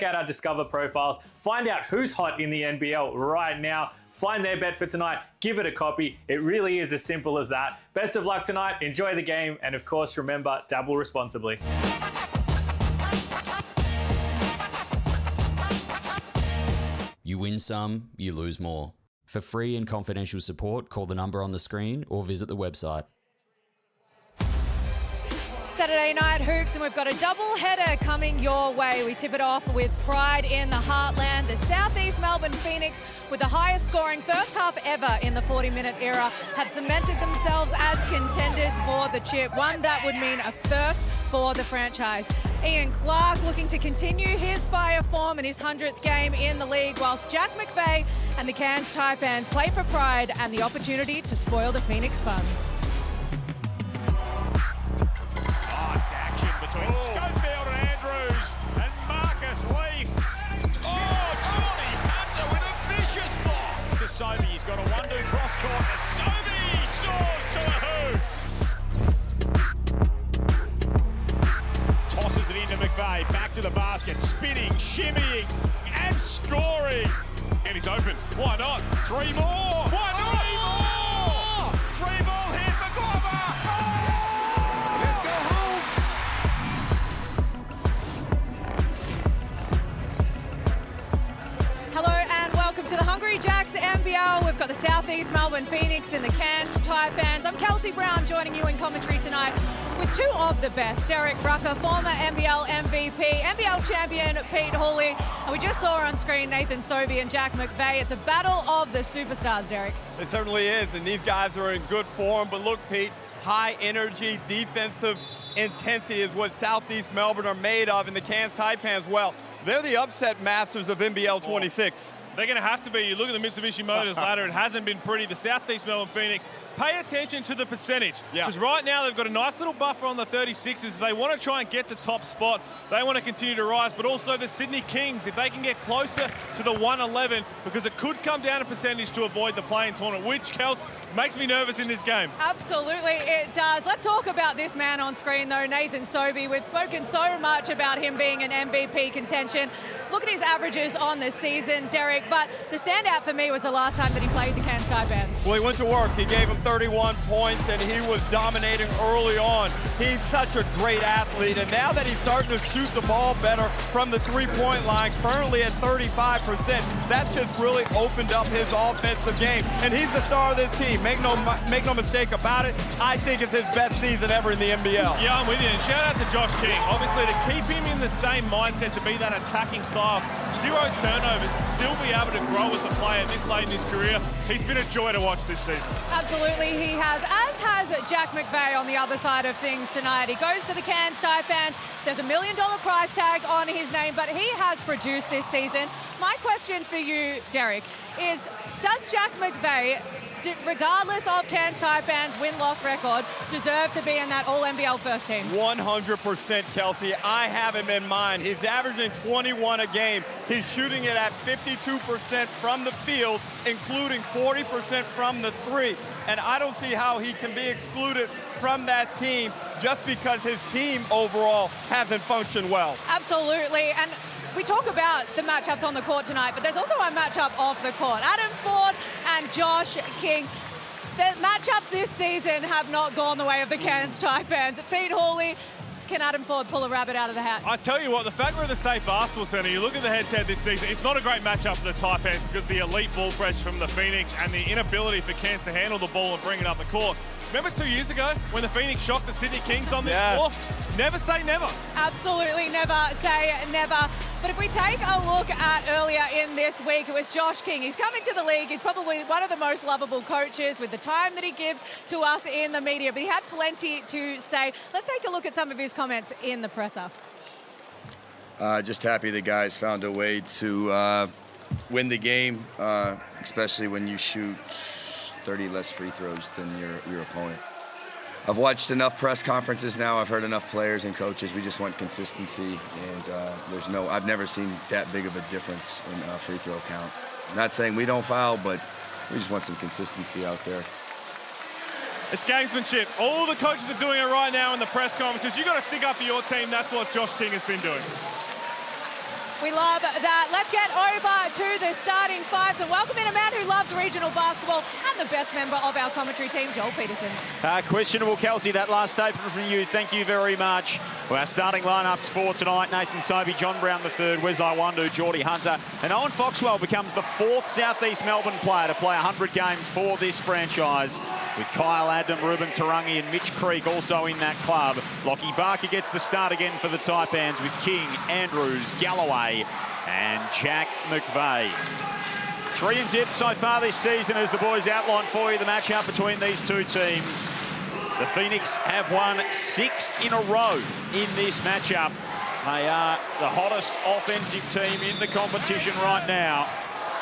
out our Discover profiles, find out who's hot in the NBL right now, find their bet for tonight, give it a copy. It really is as simple as that. Best of luck tonight, enjoy the game, and of course, remember, dabble responsibly. You win some, you lose more. For free and confidential support, call the number on the screen or visit the website. Saturday night hoops, and we've got a double header coming your way. We tip it off with pride in the heartland. The Southeast Melbourne Phoenix, with the highest scoring first half ever in the 40-minute era, have cemented themselves as contenders for the chip, one that would mean a first for the franchise. Ian Clark looking to continue his fire form in his 100th game in the league, whilst Jack McVeigh and the Cairns Taipans play for pride and the opportunity to spoil the Phoenix fun. Action between Schofield and Andrews and Marcus Leaf. Oh, Johnny Hunter with a vicious block to Sobey. He's got a one-two cross court. Sobey soars to a hoop. Tosses it into McVeigh. Back to the basket. Spinning, shimmying, and scoring. And he's open. Why not? Three more. Why not? Three ball hit for Glover. To the Hungry Jacks NBL, we've got the Southeast Melbourne Phoenix and the Cairns Taipans. I'm Kelsey Brown, joining you in commentary tonight with two of the best. Derek Brucker, former NBL MVP, NBL champion Pete Hooley, and we just saw on screen Nathan Sobey and Jack McVeigh. It's a battle of the superstars, Derek. It certainly is, and these guys are in good form. But look, Pete, high energy, defensive intensity is what Southeast Melbourne are made of, and the Cairns Taipans, well, they're the upset masters of NBL 26. They're going to have to be. You look at the Mitsubishi Motors ladder, it hasn't been pretty. The Southeast Melbourne Phoenix, pay attention to the percentage. Because right now they've got a nice little buffer on the 36ers. They want to try and get the top spot. They want to continue to rise, but also the Sydney Kings, if they can get closer to the 111, because it could come down a percentage to avoid the play-in tournament, which, Kels, makes me nervous in this game. Absolutely, it does. Let's talk about this man on screen, though, Nathan Sobey. We've spoken so much about him being an MVP contention. Look at his averages on the season, Derek, but the standout for me was the last time that he played the Cairns Taipans. Well, he went to work. He gave him 31 points, and he was dominating early on. He's such a great athlete, and now that he's starting to shoot the ball better from the three-point line, currently at 35%, that's just really opened up his offensive game, and he's the star of this team. Make no mistake about it. I think it's his best season ever in the NBL. Yeah, I'm with you, and shout out to Josh King. Obviously, to keep him in the same mindset, to be that attacking style, zero turnovers, and still be able to grow as a player this late in his career. He's been a joy to watch this season. Absolutely, he has, as has Jack McVeigh on the other side of things tonight. He goes to the Cairns Taipans. There's $1 million price tag on his name, but he has produced this season. My question for you, Derek, is does Jack McVeigh, regardless of Cairns Taipans' win-loss record, deserve to be in that All-NBL first team? 100%, Kelsey. I have him in mind. He's averaging 21 a game. He's shooting it at 52% from the field, including 40% from the three. And I don't see how he can be excluded from that team just because his team overall hasn't functioned well. Absolutely. And we talk about the matchups on the court tonight, but there's also a matchup off the court. Adam Ford and Josh King. The matchups this season have not gone the way of the Cairns Taipans. Pete Hooley, can Adam Ford pull a rabbit out of the hat? I tell you what, the fact we're at the State Basketball Centre, you look at the head-to-head this season, it's not a great matchup for the Taipans because the elite ball press from the Phoenix and the inability for Cairns to handle the ball and bring it up the court. Remember 2 years ago when the Phoenix shocked the Sydney Kings on this floor? Never say never. Absolutely never say never. But if we take a look at earlier in this week, it was Josh King. He's coming to the league. He's probably one of the most lovable coaches with the time that he gives to us in the media. But he had plenty to say. Let's take a look at some of his comments in the presser. Just happy the guys found a way to win the game, especially when you shoot 30 less free throws than your opponent. I've watched enough press conferences now. I've heard enough players and coaches. We just want consistency, and I've never seen that big of a difference in free throw count. Not saying we don't foul, but we just want some consistency out there. It's gamesmanship. All the coaches are doing it right now in the press conferences. You've got to stick up for your team. That's what Josh King has been doing. We love that. Let's get over to the starting fives and welcome in a man who loves regional basketball and the best member of our commentary team, Joel Peterson. Questionable, Kelsey, that last statement from you. Thank you very much. Well, our starting lineups for tonight: Nathan Sobey, John Brown III, Wesley Iwundu, Geordie Hunter, and Owen Foxwell becomes the 4th Southeast Melbourne player to play 100 games for this franchise, with Kyle Adam, Ruben Tarangi and Mitch Creek also in that club. Lockie Barker gets the start again for the Taipans with King, Andrews, Galloway and Jack McVeigh. 3-0 so far this season, as the boys outlined for you, the matchup between these two teams. The Phoenix have won 6 in a row in this matchup. They are the hottest offensive team in the competition right now.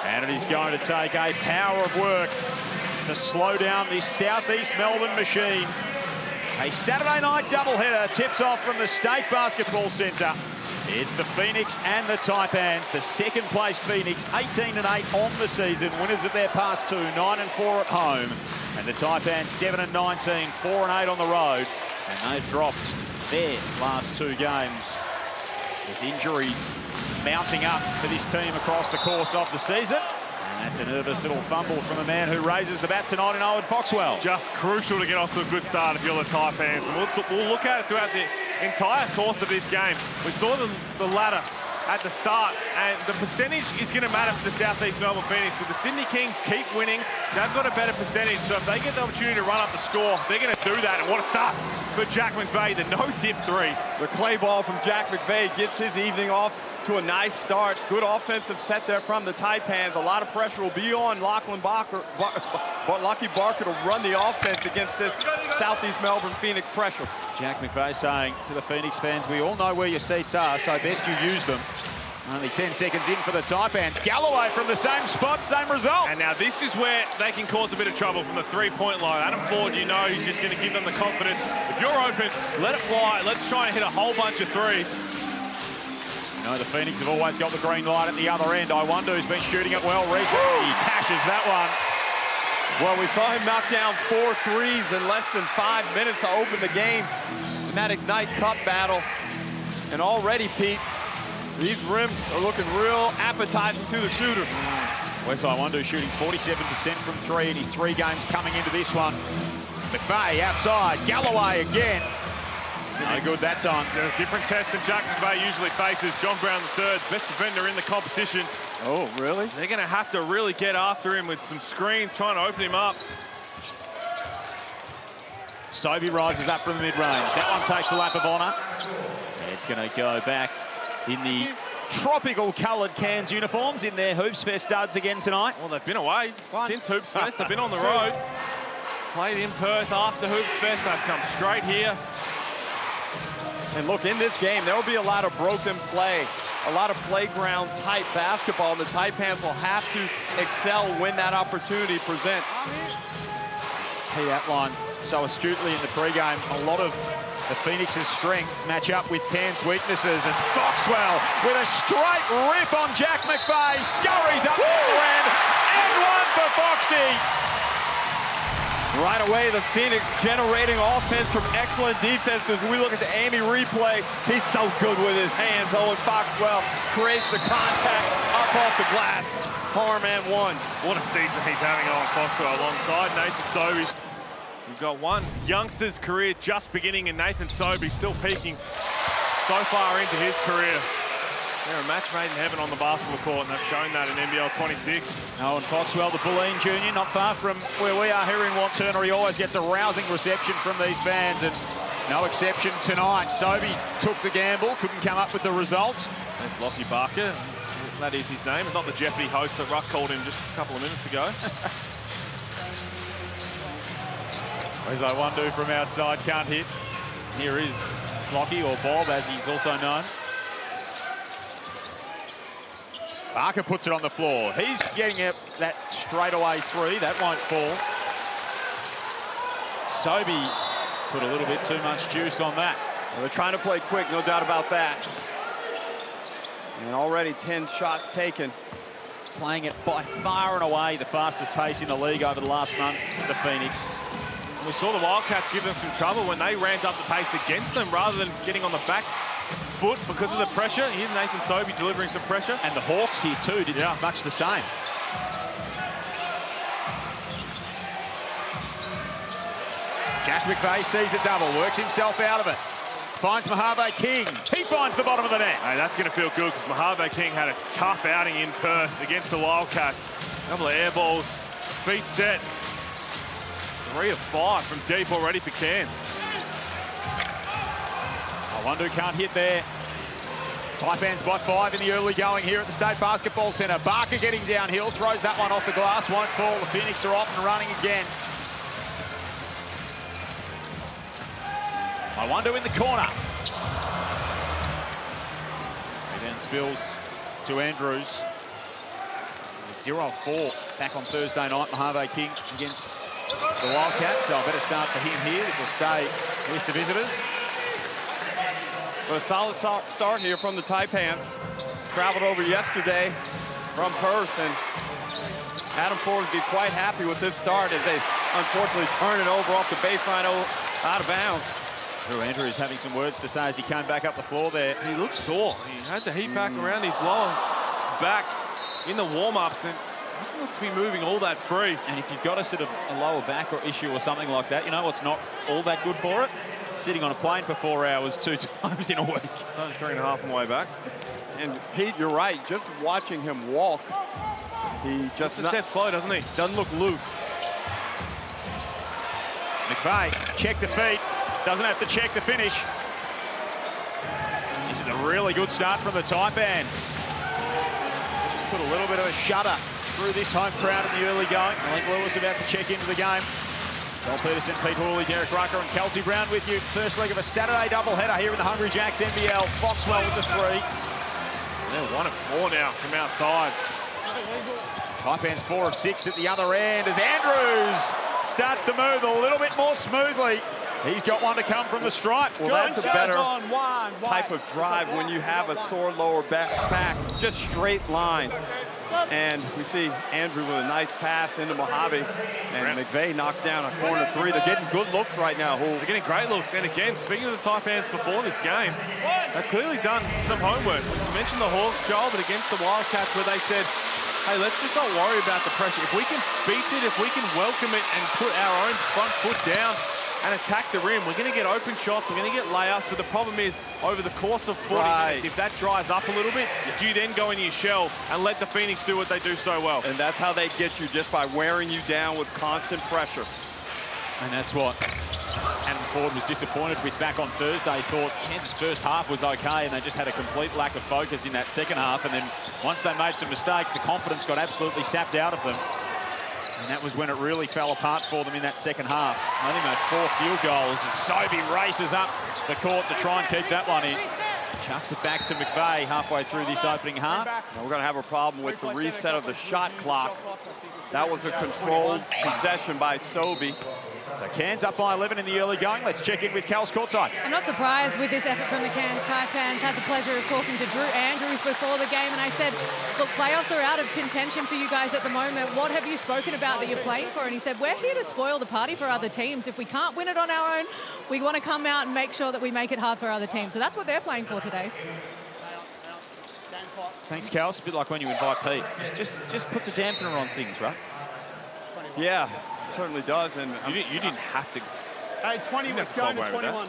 And it is going to take a power of work to slow down this Southeast Melbourne machine. A Saturday night doubleheader tips off from the State Basketball Centre. It's the Phoenix and the Taipans. The second place Phoenix, 18-8 on the season. Winners of their past 2, 9-4 at home. And the Taipans 7-19, 4-8 on the road. And they've dropped their last 2 games, with injuries mounting up for this team across the course of the season. And that's a nervous little fumble from a man who raises the bat tonight in Owen Foxwell. Just crucial to get off to a good start if you're the Taipans. And we'll look at it throughout the entire course of this game. We saw the ladder at the start, and the percentage is going to matter for the Southeast Melbourne Phoenix. If the Sydney Kings keep winning, they've got a better percentage. So if they get the opportunity to run up the score, they're going to do that. And what a start for Jack McVeigh, the no-dip 3. The clay ball from Jack McVeigh gets his evening off to a nice start. Good offensive set there from the Taipans. A lot of pressure will be on Lucky Barker to run the offense against this Southeast Melbourne Phoenix pressure. Jack McVeigh saying to the Phoenix fans, we all know where your seats are, so best you use them. Only 10 seconds in for the Taipans. Galloway from the same spot, same result. And now this is where they can cause a bit of trouble from the 3-point line. Adam Ford, you know, he's just going to give them the confidence. If you're open, let it fly. Let's try and hit a whole bunch of threes. You know, the Phoenix have always got the green light at the other end. Iwundu's been shooting it well recently. He cashes that one. Well, we saw him knock down 4 threes in less than 5 minutes to open the game in that Ignite Cup battle. And already, Pete, these rims are looking real appetizing to the shooters. Wesley Iwundu shooting 47% from 3 in his 3 games coming into this one. McVeigh outside, Galloway again. No good that time. A different test than Jack McVeigh usually faces. John Brown III, best defender in the competition. Oh, really? They're going to have to really get after him with some screens, trying to open him up. Sobey rises up from the mid-range. That one takes a lap of honour. It's going to go back in the tropical coloured Cairns uniforms in their Hoops Fest studs again tonight. Well, they've been away since Hoops Fest. They've been on the road. Played in Perth after Hoops Fest. They've come straight here. And look, in this game, there will be a lot of broken play, a lot of playground-type basketball, and the Taipans will have to excel when that opportunity presents. He outlined so astutely in the pre-game, a lot of the Phoenix's strengths match up with Cairns' weaknesses, as Foxwell with a straight rip on Jack McVeigh, scurries up the other end, and one for Foxy. Right away, the Phoenix generating offense from excellent defense. As we look at the Amy replay, he's so good with his hands. Owen Foxwell creates the contact up off the glass. Harm and one. What a season he's having, Owen Foxwell, alongside Nathan Sobey. We've got one youngster's career just beginning, and Nathan Sobey still peaking so far into his career. They're a match made in heaven on the basketball court, and they've shown that in NBL26. Owen Foxwell, the Bulleen Junior, not far from where we are here in Wantirna. He always gets a rousing reception from these fans, and no exception tonight. Sobey took the gamble, couldn't come up with the result. That's Lockie Barker. That is his name. It's not the Jeopardy host that Ruck called him just a couple of minutes ago. Wesley Iwundu from outside, can't hit. Here is Lockie, or Bob, as he's also known. Barker puts it on the floor. He's getting that straightaway 3. That won't fall. Sobey put a little bit too much juice on that. Well, they're trying to play quick, no doubt about that. And already 10 shots taken. Playing it by far and away the fastest pace in the league over the last month, the Phoenix. We saw the Wildcats give them some trouble when they ramped up the pace against them rather than getting on the back foot because of the pressure. Here's Nathan Sobey delivering some pressure. And the Hawks here too did much the same. Jack McVeigh sees a double, works himself out of it. Finds Mojave King. He finds the bottom of the net. Hey, that's going to feel good because Mojave King had a tough outing in Perth against the Wildcats. A couple of air balls, feet set. 3 of 5 from deep already for Cairns. Wandu can't hit there. Taipans by 5 in the early going here at the State Basketball Centre. Barker getting downhill, throws that one off the glass, won't fall. The Phoenix are off and running again. Wandu in the corner. He then spills to Andrews. 0-4 back on Thursday night. Mojave King against the Wildcats. So I better start for him here. This will stay with the visitors. But a solid start here from the Taipans. Traveled over yesterday from Perth, and Adam Ford would be quite happy with this start as they unfortunately turn it over off the baseline out of bounds. Drew Andrews having some words to say as he came back up the floor there. He looks sore. He had the heat back around his lower back in the warm-ups and doesn't look to be moving all that free. And if you've got a sort of a lower back or issue or something like that, you know what's not all that good for it? Sitting on a plane for 4 hours 2 times in a week. It's only 3.5 on the way back. And Pete, you're right. Just watching him walk, he just a step slow, doesn't he? Doesn't look loose. McVeigh, check the feet. Doesn't have to check the finish. This is a really good start from the Taipans. Just put a little bit of a shudder through this home crowd in the early going. Malik Lewis about to check into the game. Joel Peterson, Pete Hawley, Derek Rucker and Kelsey Brown with you. First leg of a Saturday doubleheader here in the Hungry Jacks NBL. Foxwell with the 3. They're 1 of 4 now from outside. Taipans 4 of 6 at the other end as Andrews starts to move a little bit more smoothly. He's got one to come from the stripe. Well, that's a better type of drive when you have a sore lower back, just straight line. And we see Andrew with a nice pass into Mojave, and McVeigh knocks down a corner 3. They're getting good looks right now. They're getting great looks. And again, speaking of the Taipans before this game, they've clearly done some homework. You mentioned the Hawks, Joel, but against the Wildcats where they said, hey, let's just not worry about the pressure. If we can beat it, if we can welcome it and put our own front foot down and attack the rim, we're going to get open shots, we're going to get layups, but the problem is, over the course of 40 minutes, if that dries up a little bit, do you then go in your shell and let the Phoenix do what they do so well? And that's how they get you, just by wearing you down with constant pressure. And that's what Adam Ford was disappointed with back on Thursday. He thought Kansas' first half was okay, and they just had a complete lack of focus in that second half. And then once they made some mistakes, the confidence got absolutely sapped out of them. And that was when it really fell apart for them in that second half. Only made 4 field goals, and Sobey races up the court to try and keep that one in. Chucks it back to McVeigh halfway through this opening half. Now we're going to have a problem with the reset of the shot clock. That was a controlled possession by Sobey. So Cairns up by 11 in the early going. Let's check in with Cal's courtside. I'm not surprised with this effort from the Cairns Taipans. Had the pleasure of talking to Drew Andrews before the game, and I said, look, playoffs are out of contention for you guys at the moment. What have you spoken about that you're playing for? And he said, we're here to spoil the party for other teams. If we can't win it on our own, we want to come out and make sure that we make it hard for other teams. So that's what they're playing for today. Thanks, Cal. It's a bit like when you invite Pete. Just puts a dampener on things, right? Yeah, certainly does. And you didn't have to. Hey, 20, it's going to 21, not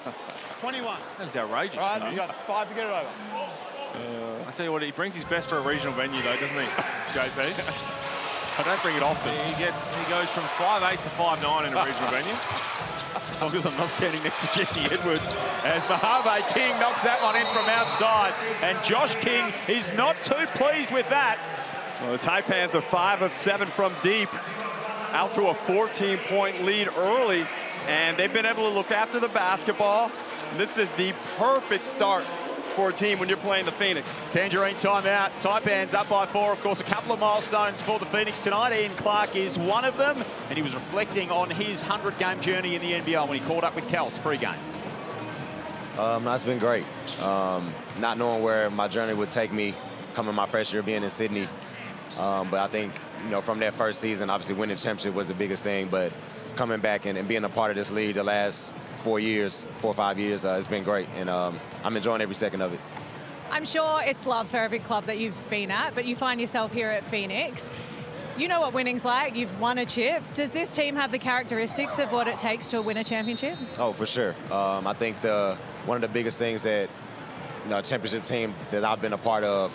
19. 21. That is outrageous. Right, you got 5 to get it over. I tell you what, he brings his best for a regional venue, though, doesn't he, JP? I don't bring it often. He goes from 5'8" to 5'9" in a regional venue. As long as I'm not standing next to Jesse Edwards, as Mojave King knocks that one in from outside, and Josh King is not too pleased with that. Well, the Taipans are 5 of 7 from deep, out to a 14-point lead early, and they've been able to look after the basketball. This is the perfect start for a team when you're playing the Phoenix. Tangerine timeout. Taipans up by 4. Of course, a couple of milestones for the Phoenix tonight. Ian Clark is one of them, and he was reflecting on his 100-game journey in the NBL when he caught up with Kels pre-game. That's been great. Not knowing where my journey would take me coming my first year being in Sydney. But I think, from that first season, obviously winning the championship was the biggest thing. But coming back and being a part of this league the last 4 or 5 years, it's been great, and I'm enjoying every second of it. I'm sure it's love for every club that you've been at, but you find yourself here at Phoenix. You know what winning's like. You've won a chip. Does this team have the characteristics of what it takes to win a championship? Oh, for sure. I think one of the biggest things that championship team that I've been a part of,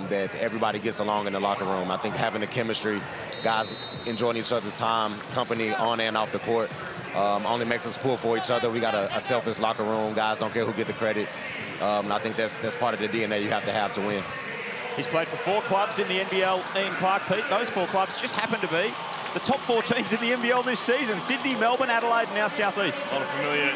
that everybody gets along in the locker room. I think having the chemistry, guys enjoying each other's time, company on and off the court, only makes us pull for each other. We got a selfless locker room. Guys don't care who get the credit. And I think that's part of the DNA you have to win. He's played for 4 clubs in the NBL, Ian Clark, Pete. Those 4 clubs just happen to be the top 4 teams in the NBL this season. Sydney, Melbourne, Adelaide, and now South East. A lot of familiar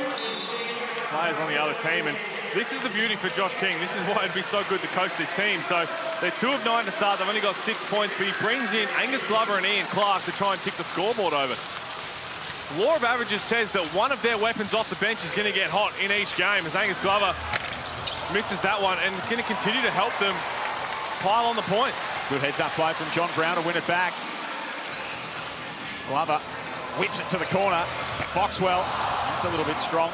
players on the other team, and this is the beauty for Josh King. This is why it'd be so good to coach this team. So they're 2 of 9 to start. They've only got 6 points, but he brings in Angus Glover and Ian Clark to try and tick the scoreboard over. The law of averages says that one of their weapons off the bench is going to get hot in each game, as Angus Glover misses that one and going to continue to help them pile on the points. Good heads-up play from John Brown to win it back. Glover whips it to the corner. Foxwell, that's a little bit strong.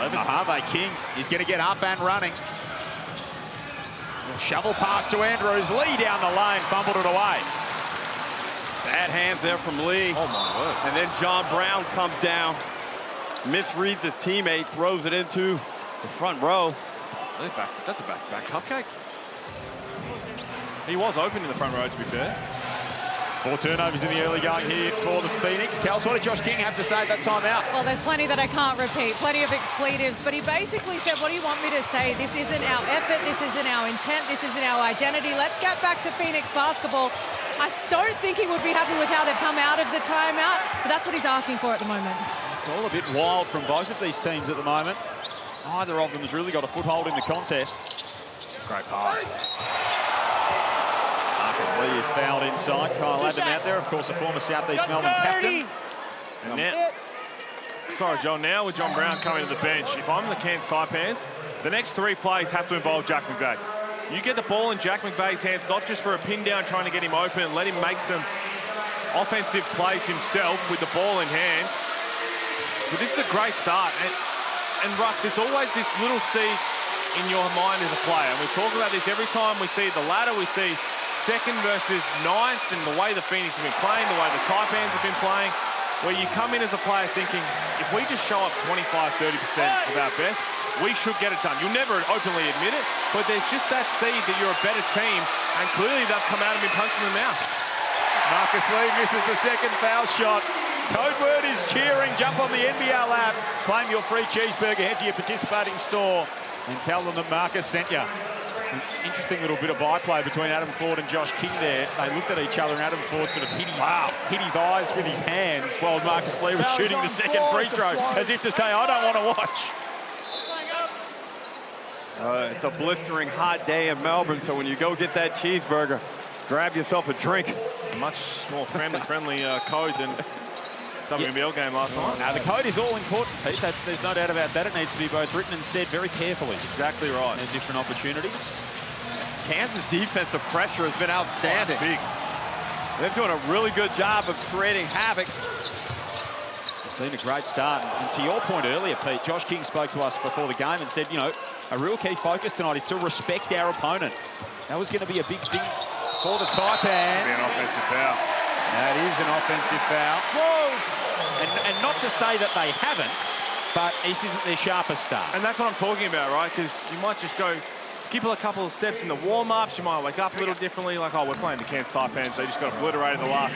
Harvey King is going to get up and running. Shovel pass to Andrews. Lee down the lane, fumbled it away. Bad hands there from Lee. Oh, my word. And then John Brown comes down, misreads his teammate, throws it into the front row. That's a back-to-back cupcake. He was open in the front row, to be fair. 4 turnovers in the early going here for the Phoenix. Kels, what did Josh King have to say at that timeout? Well, there's plenty that I can't repeat, plenty of expletives, but he basically said, what do you want me to say? This isn't our effort, this isn't our intent, this isn't our identity. Let's get back to Phoenix basketball. I don't think he would be happy with how they've come out of the timeout, but that's what he's asking for at the moment. It's all a bit wild from both of these teams at the moment. Neither of them has really got a foothold in the contest. Great pass. Marcus Lee is fouled inside. Kyle Adam out there, of course, a former South East Melbourne captain. And now, sorry, John, now with John Brown coming to the bench, if I'm the Cairns Taipans, the next 3 plays have to involve Jack McVeigh. You get the ball in Jack McVeigh's hands, not just for a pin down trying to get him open and let him make some offensive plays himself with the ball in hand. But this is a great start. And Ruck, there's always this little seed in your mind as a player. And we talk about this every time we see the ladder, we see 2nd versus 9th, and the way the Phoenix have been playing, the way the Taipans have been playing, where you come in as a player thinking, if we just show up 25-30% of our best, we should get it done. You'll never openly admit it, but there's just that seed that you're a better team, and clearly they've come out and been punched in the mouth. Marcus Lee misses the 2nd foul shot. Code word is cheering. Jump on the NBL app. Claim your free cheeseburger. Head to your participating store and tell them that Marcus sent you. Interesting little bit of byplay between Adam Ford and Josh King there. They looked at each other and Adam Ford sort of hit his eyes with his hands while Marcus Lee was shooting the 2nd free throw, as if to say, I don't want to watch. It's a blistering hot day in Melbourne, so when you go get that cheeseburger, grab yourself a drink. It's a much more family-friendly code than WNBL game last night. Now, the code is all important, Pete. There's no doubt about that. It needs to be both written and said very carefully. Exactly right. There's different opportunities. Kansas defensive pressure has been outstanding. Big. They're doing a really good job of creating havoc. It's been a great start. And to your point earlier, Pete, Josh King spoke to us before the game and said, you know, a real key focus tonight is to respect our opponent. That was going to be a big thing for the Taipans. Be an offensive foul. That is an offensive foul. Whoa! And not to say that they haven't, but East isn't their sharpest start. And that's what I'm talking about, right? Because you might just go skip a couple of steps in the warm-ups. You might wake up a little differently, like, oh, we're playing the Cairns Taipans. They just got obliterated the last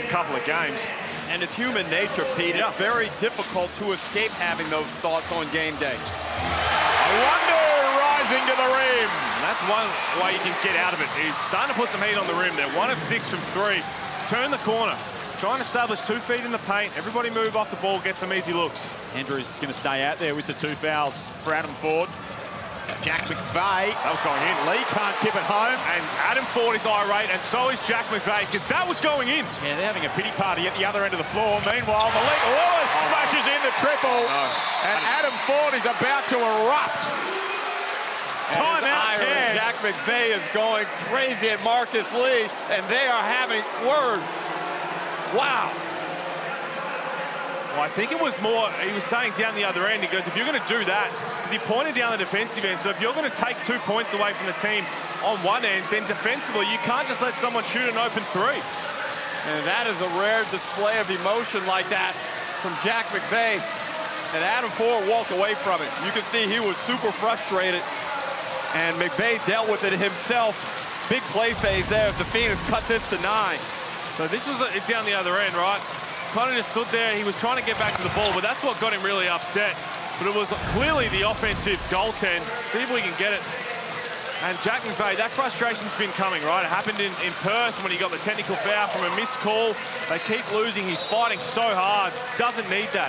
couple of games. And it's human nature, Pete. It's very difficult to escape having those thoughts on game day. I wonder, rising to the rim. And that's one way you can get out of it. He's starting to put some heat on the rim. They're 1 of 6 from 3. Turn the corner. Try and establish 2 feet in the paint. Everybody move off the ball, get some easy looks. Andrews is going to stay out there with the 2 fouls for Adam Ford. Jack McVeigh. That was going in. Lee can't tip it home. And Adam Ford is irate, and so is Jack McVeigh, because that was going in. Yeah, they're having a pity party at the other end of the floor. Meanwhile, Malik Lewis smashes in the triple. And Adam Ford is about to erupt. Timeout, Cairns. Jack McVeigh is going crazy at Marcus Lee, and they are having words. Wow. Well, I think it was more, he was saying down the other end, he goes, if you're going to do that, because he pointed down the defensive end, so if you're going to take 2 points away from the team on one end, then defensively, you can't just let someone shoot an open three. And that is a rare display of emotion like that from Jack McVay. And Adam Ford walked away from it. You can see he was super frustrated. And McVay dealt with it himself. Big play phase there as the Phoenix cut this to 9. So this was down the other end, right? Kind of just stood there. He was trying to get back to the ball, but that's what got him really upset. But it was clearly the offensive goaltend. See if we can get it. And Jack McVay, that frustration's been coming, right? It happened in Perth when he got the technical foul from a missed call. They keep losing. He's fighting so hard. Doesn't need that.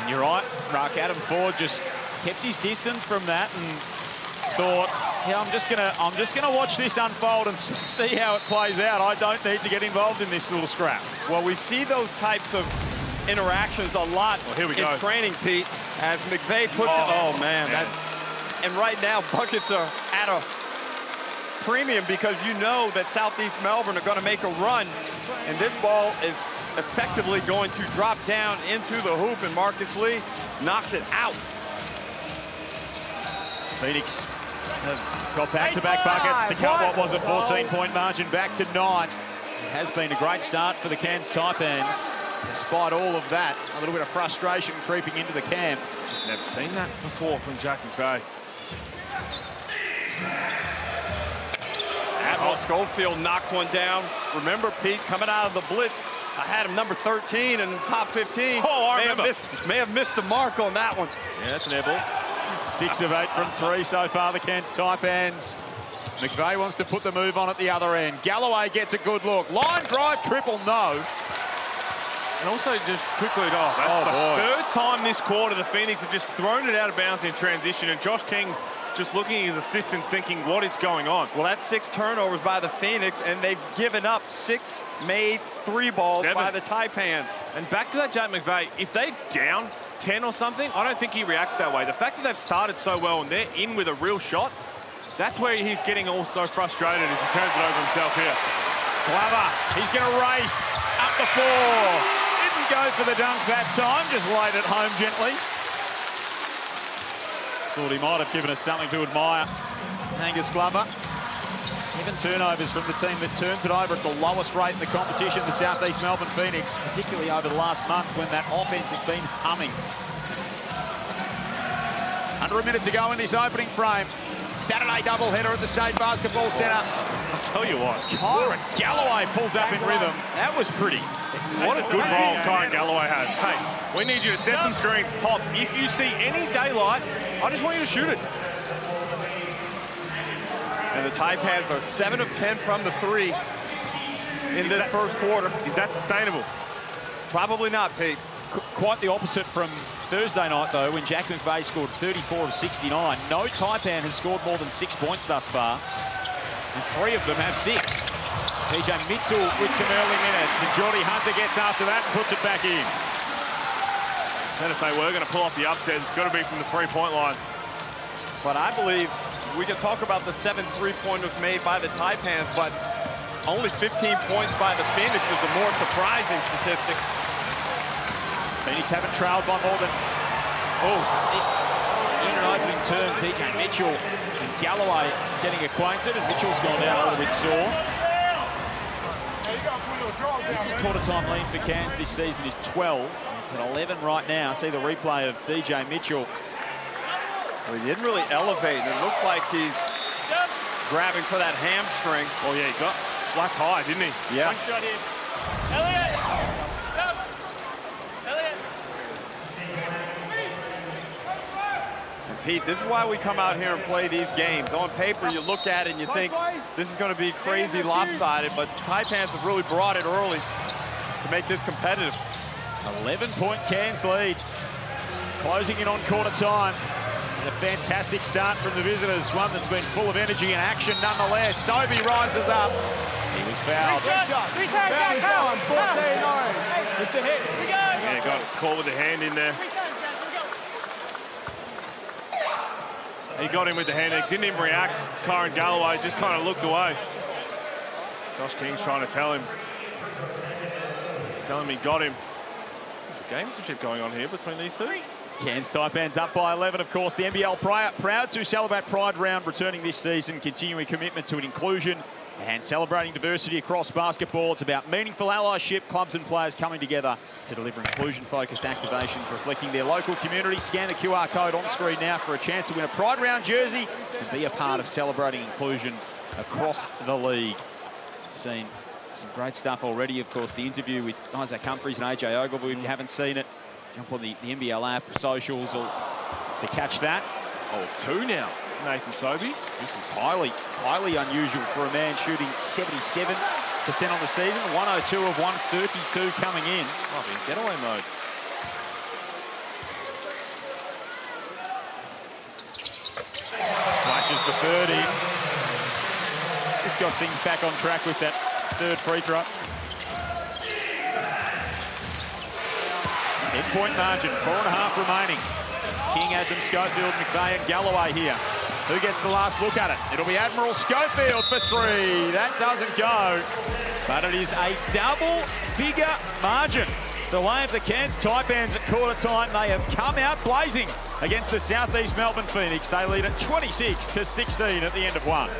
And you're right, Ruck. Adam Ford just kept his distance from that and thought, yeah, I'm just gonna watch this unfold and see how it plays out. I don't need to get involved in this little scrap. Well, we see those types of interactions a lot here we in go. training, Pete, as McVay puts it. Man, that's... And right now, buckets are at a premium because you know that Southeast Melbourne are going to make a run. And this ball is effectively going to drop down into the hoop, and Marcus Lee knocks it out. Phoenix have got back-to-back buckets to cut what was a 14-point margin back to 9. It has been a great start for the Cairns Taipans. Despite all of that, a little bit of frustration creeping into the camp. Never seen that before from Jack McVay. Admiral Schofield knocks one down. Remember, Pete, coming out of the blitz, I had him number 13 in the top 15. Oh, I remember. May have missed the mark on that one. Yeah, that's an air ball. 6 of 8 from 3 so far, the Cairns Taipans. McVay wants to put the move on at the other end. Galloway gets a good look. Line drive, triple, no. And also just quickly, that's the third time this quarter the Phoenix have just thrown it out of bounds in transition, and Josh King just looking at his assistants thinking, what is going on? Well, that's 6 turnovers by the Phoenix, and they've given up 6 made 3 balls by the Taipans. And back to that Jack McVay, if they're down 10 or something, I don't think he reacts that way. The fact that they've started so well and they're in with a real shot, that's where he's getting also frustrated as he turns it over himself here. Glover, he's going to race up the floor. Didn't go for the dunk that time, just laid it home gently. Thought he might have given us something to admire. Angus Glover. 7 turnovers from the team that turns it over at the lowest rate in the competition, the Southeast Melbourne Phoenix, particularly over the last month when that offense has been humming. Under a minute to go in this opening frame. Saturday doubleheader at the State Basketball Centre. I'll tell you what. Kyron Galloway pulls up in rhythm. That was pretty. What a good role Kyron Galloway has. Hey, we need you to set some screens, pop. If you see any daylight, I just want you to shoot it. And the Taipans are 7 of 10 from the 3 in this first quarter. Is that sustainable? Probably not, Pete. Quite the opposite from Thursday night, though, when Jack McVay scored 34 of 69. No Taipan has scored more than 6 points thus far, and 3 of them have 6. DJ Mitchell with some early minutes, and Geordie Hunter gets after that and puts it back in. And if they were going to pull off the upset, it's got to be from the three-point line. But I believe we can talk about the 7 3-pointers made by the Taipans, but only 15 points by the Phoenix is the more surprising statistic. Phoenix haven't trailed by more than... Oh, this in an opening turn, TJ Mitchell and Galloway getting acquainted, and Mitchell's gone down a little bit sore. His quarter-time lead for Cairns this season is 12. It's at 11 right now. See the replay of DJ Mitchell. Well, he didn't really elevate. It looks like he's grabbing for that hamstring. Oh, yeah, he got black eye, didn't he? Yeah. One shot here. Elliot! Pete, this is why we come out here and play these games. On paper, you look at it and you think this is going to be crazy lopsided, but Taipans have really brought it early to make this competitive. 11-point Cairns lead. Closing in on quarter time. And a fantastic start from the visitors. One that's been full of energy and action nonetheless. Sobey rises up. He was fouled. Yeah, got caught with the hand in there. He got him with the hand. He didn't even react. Kyron Galloway just kind of looked away. Josh King's trying to tell him he got him. gamesmanship going on here between these two. Cairns Taipans up by 11, of course. The NBL proud to celebrate Pride Round returning this season, continuing commitment to inclusion and celebrating diversity across basketball. It's about meaningful allyship, clubs and players coming together to deliver inclusion-focused activations reflecting their local community. Scan the QR code on screen now for a chance to win a Pride Round jersey and be a part of celebrating inclusion across the league. Seen some great stuff already, of course. The interview with Isaac Humphries and AJ Ogilvy. If you haven't seen it, jump on the NBL app, socials, or to catch that. Oh, 2 now. Nathan Sobey. This is highly unusual for a man shooting 77% on the season. 102 of 132 coming in. Oh, in getaway mode. Splashes the third in. Just got things back on track with that third free throw. 10-point margin, 4.5 remaining. King, Adam, Schofield, McVeigh and Galloway here. Who gets the last look at it? It'll be Admiral Schofield for 3. That doesn't go, but it is a double-figure margin. The way of the Cairns Taipans at quarter time, they have come out blazing against the Southeast Melbourne Phoenix. They lead at 26-16 at the end of 1.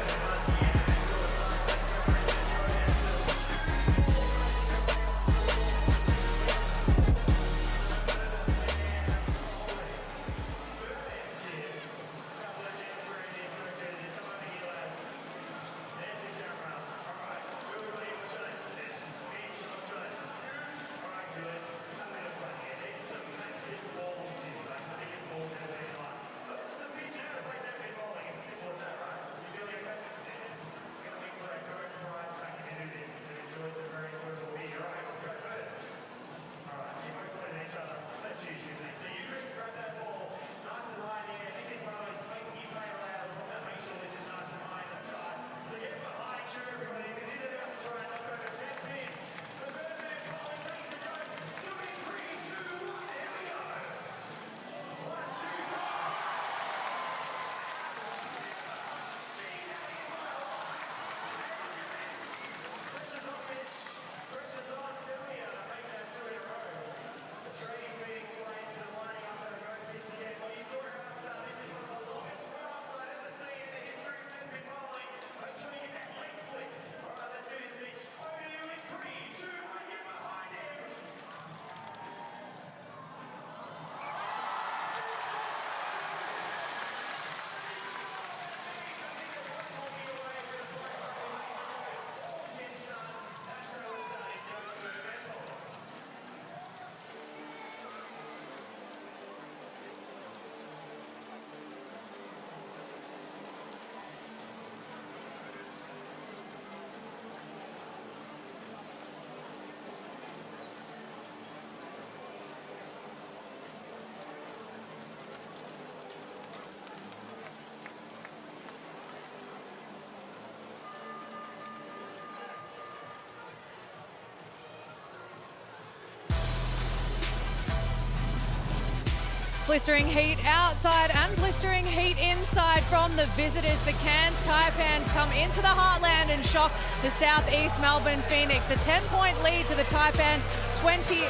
Blistering heat outside and blistering heat inside from the visitors. The Cairns Taipans come into the heartland and shock the Southeast Melbourne Phoenix. A 10-point lead to the Taipans, 26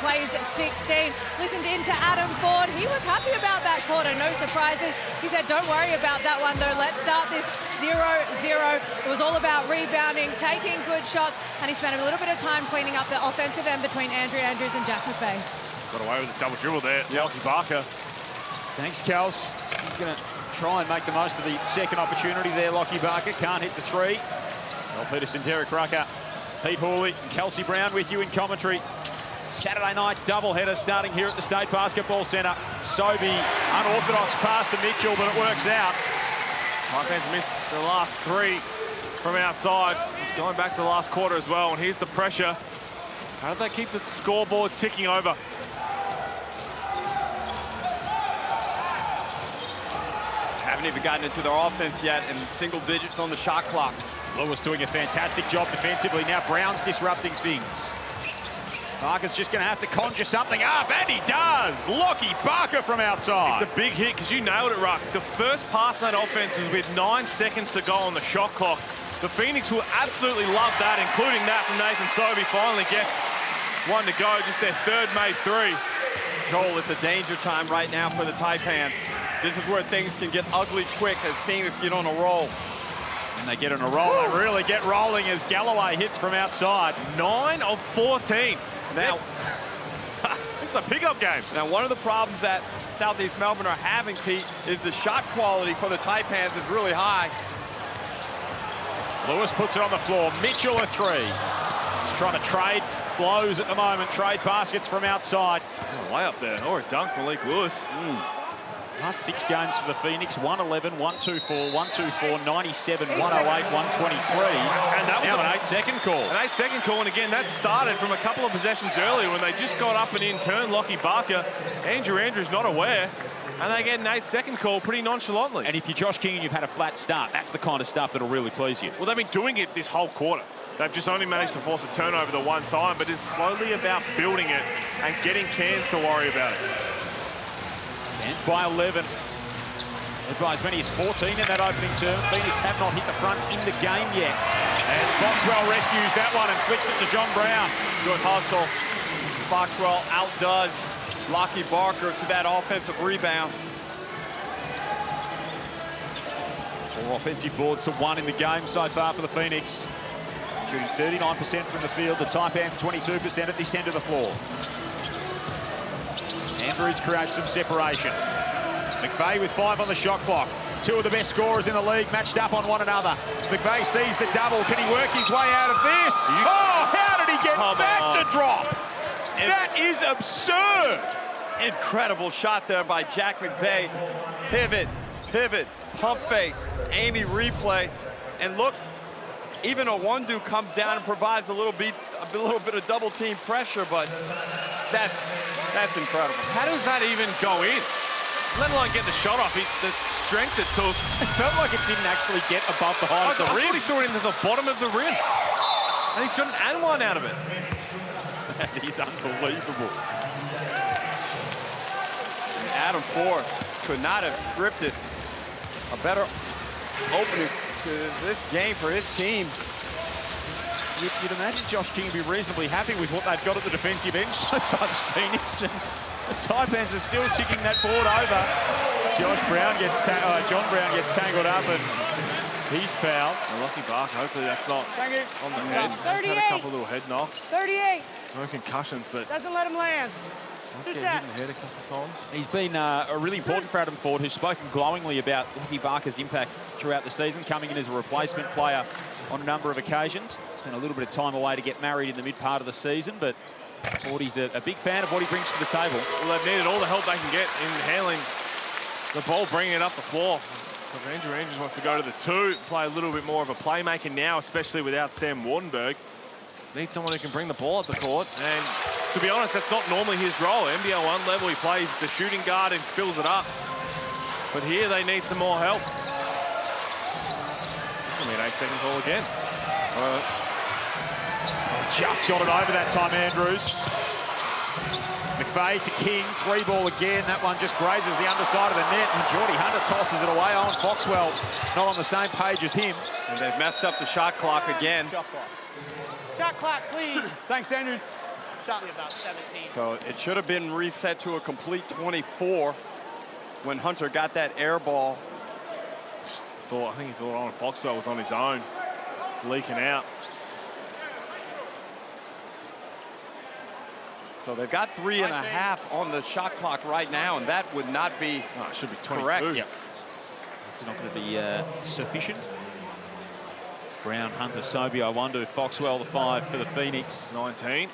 plays 16. Listened in to Adam Ford. He was happy about that quarter, no surprises. He said, don't worry about that one though. Let's start this 0-0. It was all about rebounding, taking good shots, and he spent a little bit of time cleaning up the offensive end between Andrew Andrews and Jack McVeigh. Got away with a double dribble there. Lockie Barker. Thanks, Kels. He's going to try and make the most of the second opportunity there. Lockie Barker can't hit the 3. Well, Peterson, Derek Rucker, Pete Hawley and Kelsey Brown with you in commentary. Saturday night doubleheader starting here at the State Basketball Centre. Sobey, unorthodox pass to Mitchell, but it works out. Taipans missed the last 3 from outside. Going back to the last quarter as well, and here's the pressure. How do they keep the scoreboard ticking over? Haven't even gotten into their offense yet, and single digits on the shot clock. Lewis doing a fantastic job defensively. Now Brown's disrupting things. Barker's just going to have to conjure something up, and he does! Lockie Barker from outside. It's a big hit, because you nailed it, Ruck. The first pass in that offense was with 9 seconds to go on the shot clock. The Phoenix will absolutely love that, including that from Nathan Sobey. Finally gets One to go, just their third made three. Joel, it's a danger time right now for the Taipans. This is where things can get ugly quick as Phoenix get on a roll. And they get on a roll. They really get rolling as Galloway hits from outside. 9 of 14. Now, it's a pickup game. Now, one of the problems that Southeast Melbourne are having, Pete, is the shot quality for the Taipans is really high. Lewis puts it on the floor. Mitchell a three. He's trying to trade blows at the moment. Trade baskets from outside. Way up there. Or a dunk, Malik Lewis. Last 6 games for the Phoenix, 111, 124, 124, 97, 108, 123. And that was now an 8-second call. An 8-second call, and again, that started from a couple of possessions earlier when they just got up and in turn Lockie Barker. Andrew Andrews not aware, and they get an 8-second call pretty nonchalantly. And if you're Josh King and you've had a flat start, that's the kind of stuff that'll really please you. Well, they've been doing it this whole quarter. They've just only managed to force a turnover the one time, but it's slowly about building it and getting Cairns to worry about it. Cairns by 11. Led by as many as 14 in that opening term. Phoenix have not hit the front in the game yet. As Foxwell rescues that one and flicks it to John Brown. Good hustle. Foxwell outdoes Lockie Barker to that offensive rebound. 4 offensive boards to 1 in the game so far for the Phoenix. Shooting 39% from the field. The Taipans 22% at this end of the floor. Andrews creates some separation. McVeigh with 5 on the shot clock. 2 of the best scorers in the league matched up on one another. McVeigh sees the double. Can he work his way out of this? Oh, how did he get that to drop? That is absurd. Incredible shot there by Jack McVeigh. Pivot, pump fake, Amy replay. And look, even Owandu comes down and provides a little bit of double team pressure, but that's incredible. How does that even go in? Let alone get the shot off. The strength it took. It felt like it didn't actually get above the height of the rim. I thought he threw it into the bottom of the rim. And he's got an and one out of it. That is unbelievable. And Adam Ford could not have scripted a better opening to this game for his team. You'd imagine Josh King would be reasonably happy with what they've got at the defensive end so far, the Phoenix. And the Taipans are still ticking that board over. John Brown gets tangled up and he's fouled. And Lockie Barker, hopefully that's not on the head. 38. He's had a couple little head knocks. 38. No concussions, but Doesn't let him land. he's getting hit in the head a couple of times. He's been really important for Adam Ford, who's spoken glowingly about Lockie Barker's impact throughout the season, coming in as a replacement player on a number of occasions. Spent a little bit of time away to get married in the mid part of the season, but Fordy's a big fan of what he brings to the table. Well, they've needed all the help they can get in handling the ball, bringing it up the floor. So if Andrew Andrews wants to go to the 2, play a little bit more of a playmaker now, especially without Sam Wardenberg. Need someone who can bring the ball up the court. And to be honest, that's not normally his role. NBL 1 level, he plays the shooting guard and fills it up. But here they need some more help. It's going to be an 8-second call again. Just got it over that time, Andrews. McVeigh to King, 3-ball again. That one just grazes the underside of the net, and Geordie Hunter tosses it away. Owen Foxwell not on the same page as him. And they've messed up the shot clock again. Shot clock, please. Thanks, Andrews. Shot me about 17. So it should have been reset to a complete 24 when Hunter got that air ball. I think he thought Owen Foxwell was on his own, leaking out. So they've got 3.5 on the shot clock right now, and that would not be it should be 22. correct. Yep. That's not going to be sufficient. Brown, Hunter, Sobey, Owandu, Foxwell, the 5 for the Phoenix. 19.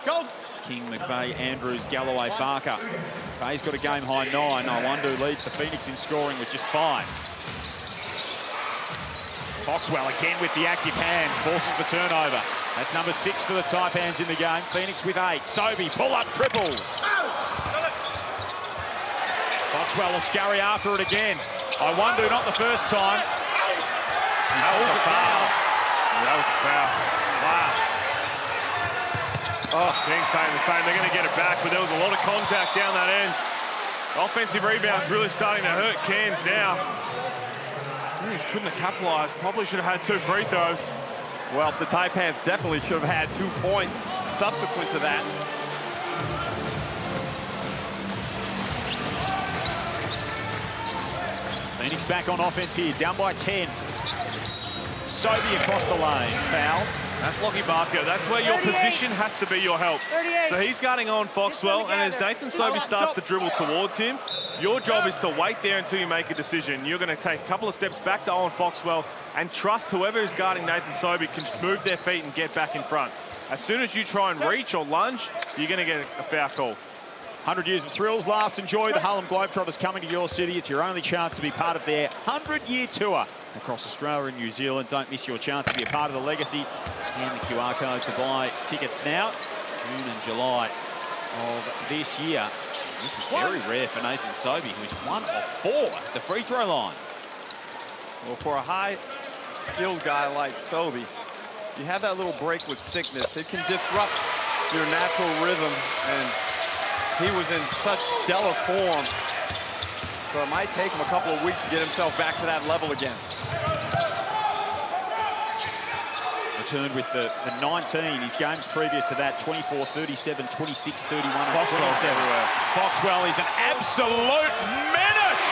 Go. King, McVeigh, Andrews, Galloway, Barker. McVeigh's got a game-high 9. Owandu leads the Phoenix in scoring with just 5. Foxwell again with the active hands, forces the turnover. That's number 6 for the Taipans in the game. Phoenix with 8. Sobey, pull-up triple. Foxwell will scurry after it again. Owandu not the first time. That was a foul. Yeah, that was a foul. Wow. Oh, King's saying the same. They're going to get it back, but there was a lot of contact down that end. Offensive rebounds really starting to hurt Cairns now. He couldn't have capitalised. Probably should have had 2 free throws. Well, the Taipans definitely should have had 2 points. subsequent to that. Phoenix back on offense here, down by 10. Sobey across the lane, foul. That's Lockie Barker. That's where your position has to be your help. 38. So he's guarding Owen Foxwell, and as Nathan Sobey starts to dribble towards him, your job is to wait there until you make a decision. You're going to take a couple of steps back to Owen Foxwell and trust whoever is guarding Nathan Sobey can move their feet and get back in front. As soon as you try and reach or lunge, you're going to get a foul call. 100 years of thrills, laughs and joy. The Harlem Globetrotters coming to your city. It's your only chance to be part of their 100-year tour across Australia and New Zealand. Don't miss your chance to be a part of the legacy. Scan the QR code to buy tickets now. June and July of this year. This is very rare for Nathan Sobey, who's 1 of 4 at the free throw line. Well, for a high-skilled guy like Sobey, you have that little break with sickness. It can disrupt your natural rhythm, and he was in such stellar form. So it might take him a couple of weeks to get himself back to that level again. Returned with the 19. His games previous to that, 24, 37, 26, 31, and 27. Foxwell is an absolute menace!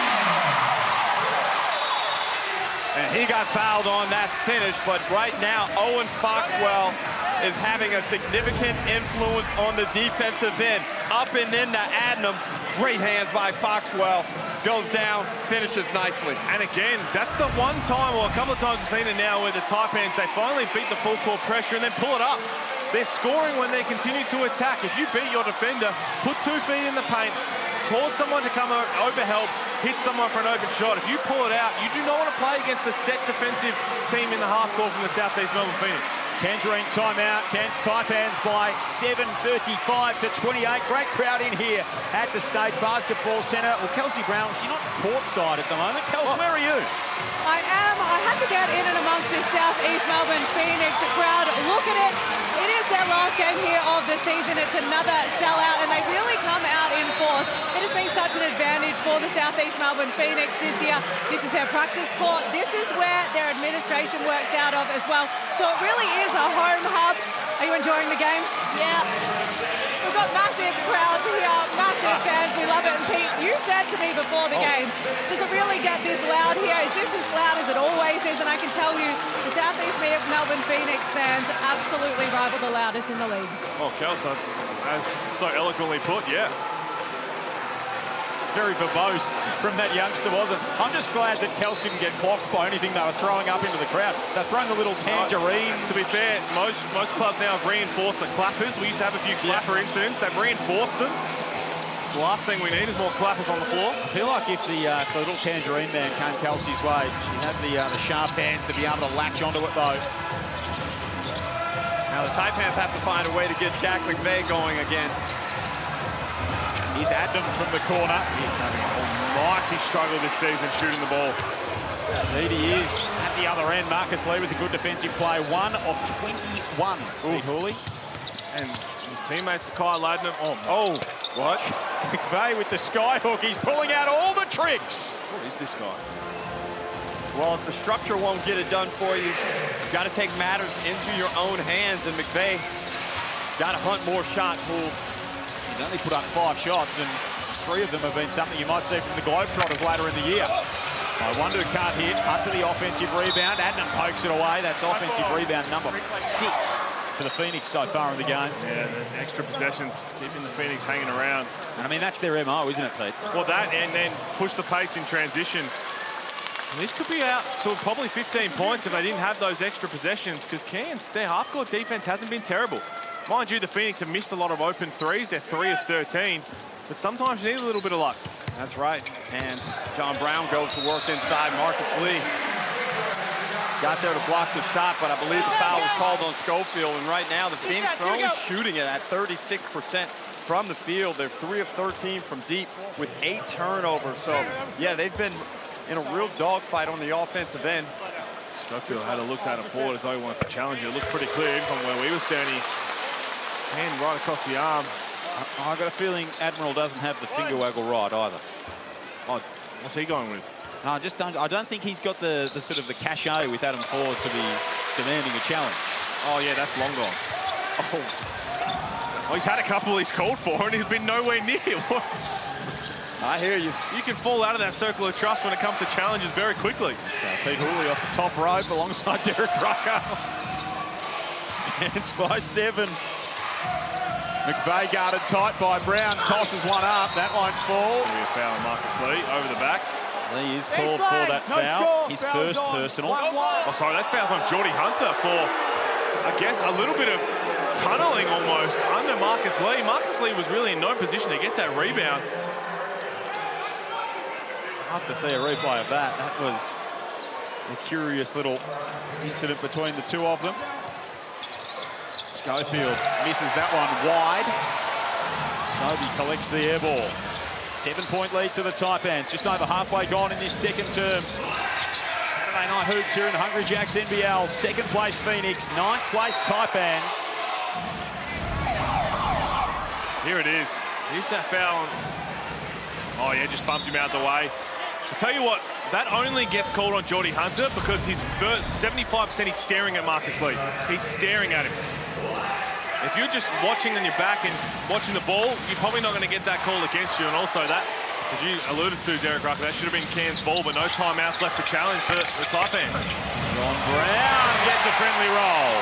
And he got fouled on that finish, but right now, Owen Foxwell is having a significant influence on the defensive end. Up and into Adnam. Great hands by Foxwell. Goes down, finishes nicely. And again, that's the one time, or a couple of times we've seen it now, where the Taipans, they finally beat the full court pressure and then pull it up. They're scoring when they continue to attack. If you beat your defender, put 2 feet in the paint, cause someone to come over help, hit someone for an open shot. If you pull it out, you do not want to play against the set defensive team in the half court from the Southeast Melbourne Phoenix. Tangerine timeout. Cairns Taipans by 7:35 to 28. Great crowd in here at the State Basketball Centre. Well, Kelsey Brown, you're not courtside at the moment. Kelsey, where are you? I am. I had to get in and amongst this Southeast Melbourne Phoenix crowd. Look at it. It is their last game here of the season. It's another sellout, and they really come out in force. It has been such an advantage for the Southeast Melbourne Phoenix this year. This is their practice court. This is where their administration works out of as well. So it really is a home hub. Are you enjoying the game? Yeah. We've got massive crowds here, massive fans. We love it. And Pete, you said to me before the game, does it really get this loud here? Is this as loud as it always is? And I can tell you, the Southeast Melbourne Phoenix fans absolutely rival the loudest in the league. Oh, Kelsey, as so eloquently put, yeah. Very verbose from that youngster, wasn't it? I'm just glad that Kels didn't get clocked by anything they were throwing up into the crowd. They're throwing the little tangerine. To be fair, most clubs now have reinforced the clappers. We used to have a few clapper incidents. They've reinforced them. The last thing we need is more clappers on the floor. I feel like if the little tangerine man came Kelsey's way, he'd have the sharp hands to be able to latch onto it, though. Now the Taipans have to find a way to get Jack McVeigh going again. Here's Adams from the corner. He's having an almighty struggle this season shooting the ball. Indeed he is. At the other end, Marcus Lee with a good defensive play. 1 of 21. Pete Hooley. And his teammates, Kai Ladnam. Oh, what? McVeigh with the skyhook. He's pulling out all the tricks. What is this guy? Well, if the structure won't get it done for you, you've got to take matters into your own hands. And McVeigh got to hunt more shot pool. He's only put up 5 shots, and 3 of them have been something you might see from the Globetrotters later in the year. Iwandu can't hit. Hunt to the offensive rebound. Adnan pokes it away. That's offensive rebound number 6 for the Phoenix so far in the game. Yeah, there's extra possessions, keeping the Phoenix hanging around. And I mean, that's their MO, isn't it, Pete? Well, that and then push the pace in transition. And this could be out to probably 15 points if they didn't have those extra possessions, because Cairns, their half-court defense hasn't been terrible. Mind you, the Phoenix have missed a lot of open threes. They're 3 of 13. But sometimes you need a little bit of luck. That's right. And John Brown goes to work inside. Marcus Lee got there to block the shot, but I believe the foul was called on Schofield. And right now, the Phoenix are only shooting it at 36% from the field. They're 3 of 13 from deep with 8 turnovers. So, yeah, they've been in a real dogfight on the offensive end. Schofield had a look at it forward as though he wanted to challenge it. It looked pretty clear from where we were standing. Hand right across the arm. I've got a feeling Admiral doesn't have the finger waggle right either. Oh, what's he going with? No, I don't think he's got the sort of the cachet with Adam Ford to be demanding a challenge. Oh, yeah, that's long gone. Oh. Well, he's had a couple he's called for, and he's been nowhere near. I hear you. You can fall out of that circle of trust when it comes to challenges very quickly. So Pete Hooley off the top rope alongside Derek Rucker. It's by 7. McVeigh guarded tight by Brown. Tosses one up. That won't fall. Be a foul on Marcus Lee over the back. Lee is called for that foul. His first personal. Oh, sorry, that foul's on Geordie Hunter for, I guess, a little bit of tunneling almost under Marcus Lee. Marcus Lee was really in no position to get that rebound. I'll have to see a replay of that. That was a curious little incident between the two of them. Schofield misses that one wide. Sobey collects the air ball. 7-point lead to the Taipans. Just over halfway gone in this second term. Saturday night hoops here in Hungry Jacks NBL. Second place Phoenix, 9th place Taipans. Here it is. Here's that foul. Oh yeah, just bumped him out of the way. I'll tell you what, that only gets called on Geordie Hunter because he's 75% he's staring at Marcus Lee. He's staring at him. If you're just watching on your back and watching the ball, you're probably not going to get that call against you. And also that, as you alluded to, Derek Rucker, that should have been Cairns' ball, but no timeouts left for challenge for the Taipans. John Brown gets a friendly roll.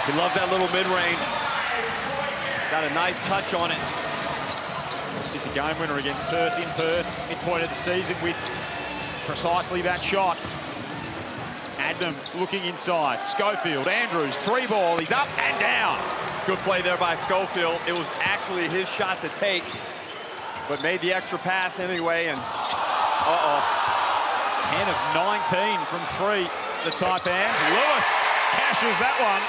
You love that little mid-range. Got a nice touch on it. This is the game winner against Perth in Perth, midpoint of the season with precisely that shot. Adnam looking inside. Schofield, Andrews, 3-ball. He's up and down. Good play there by Schofield. It was actually his shot to take, but made the extra pass anyway, and 10 of 19 from 3, the Taipans. Lewis cashes that one.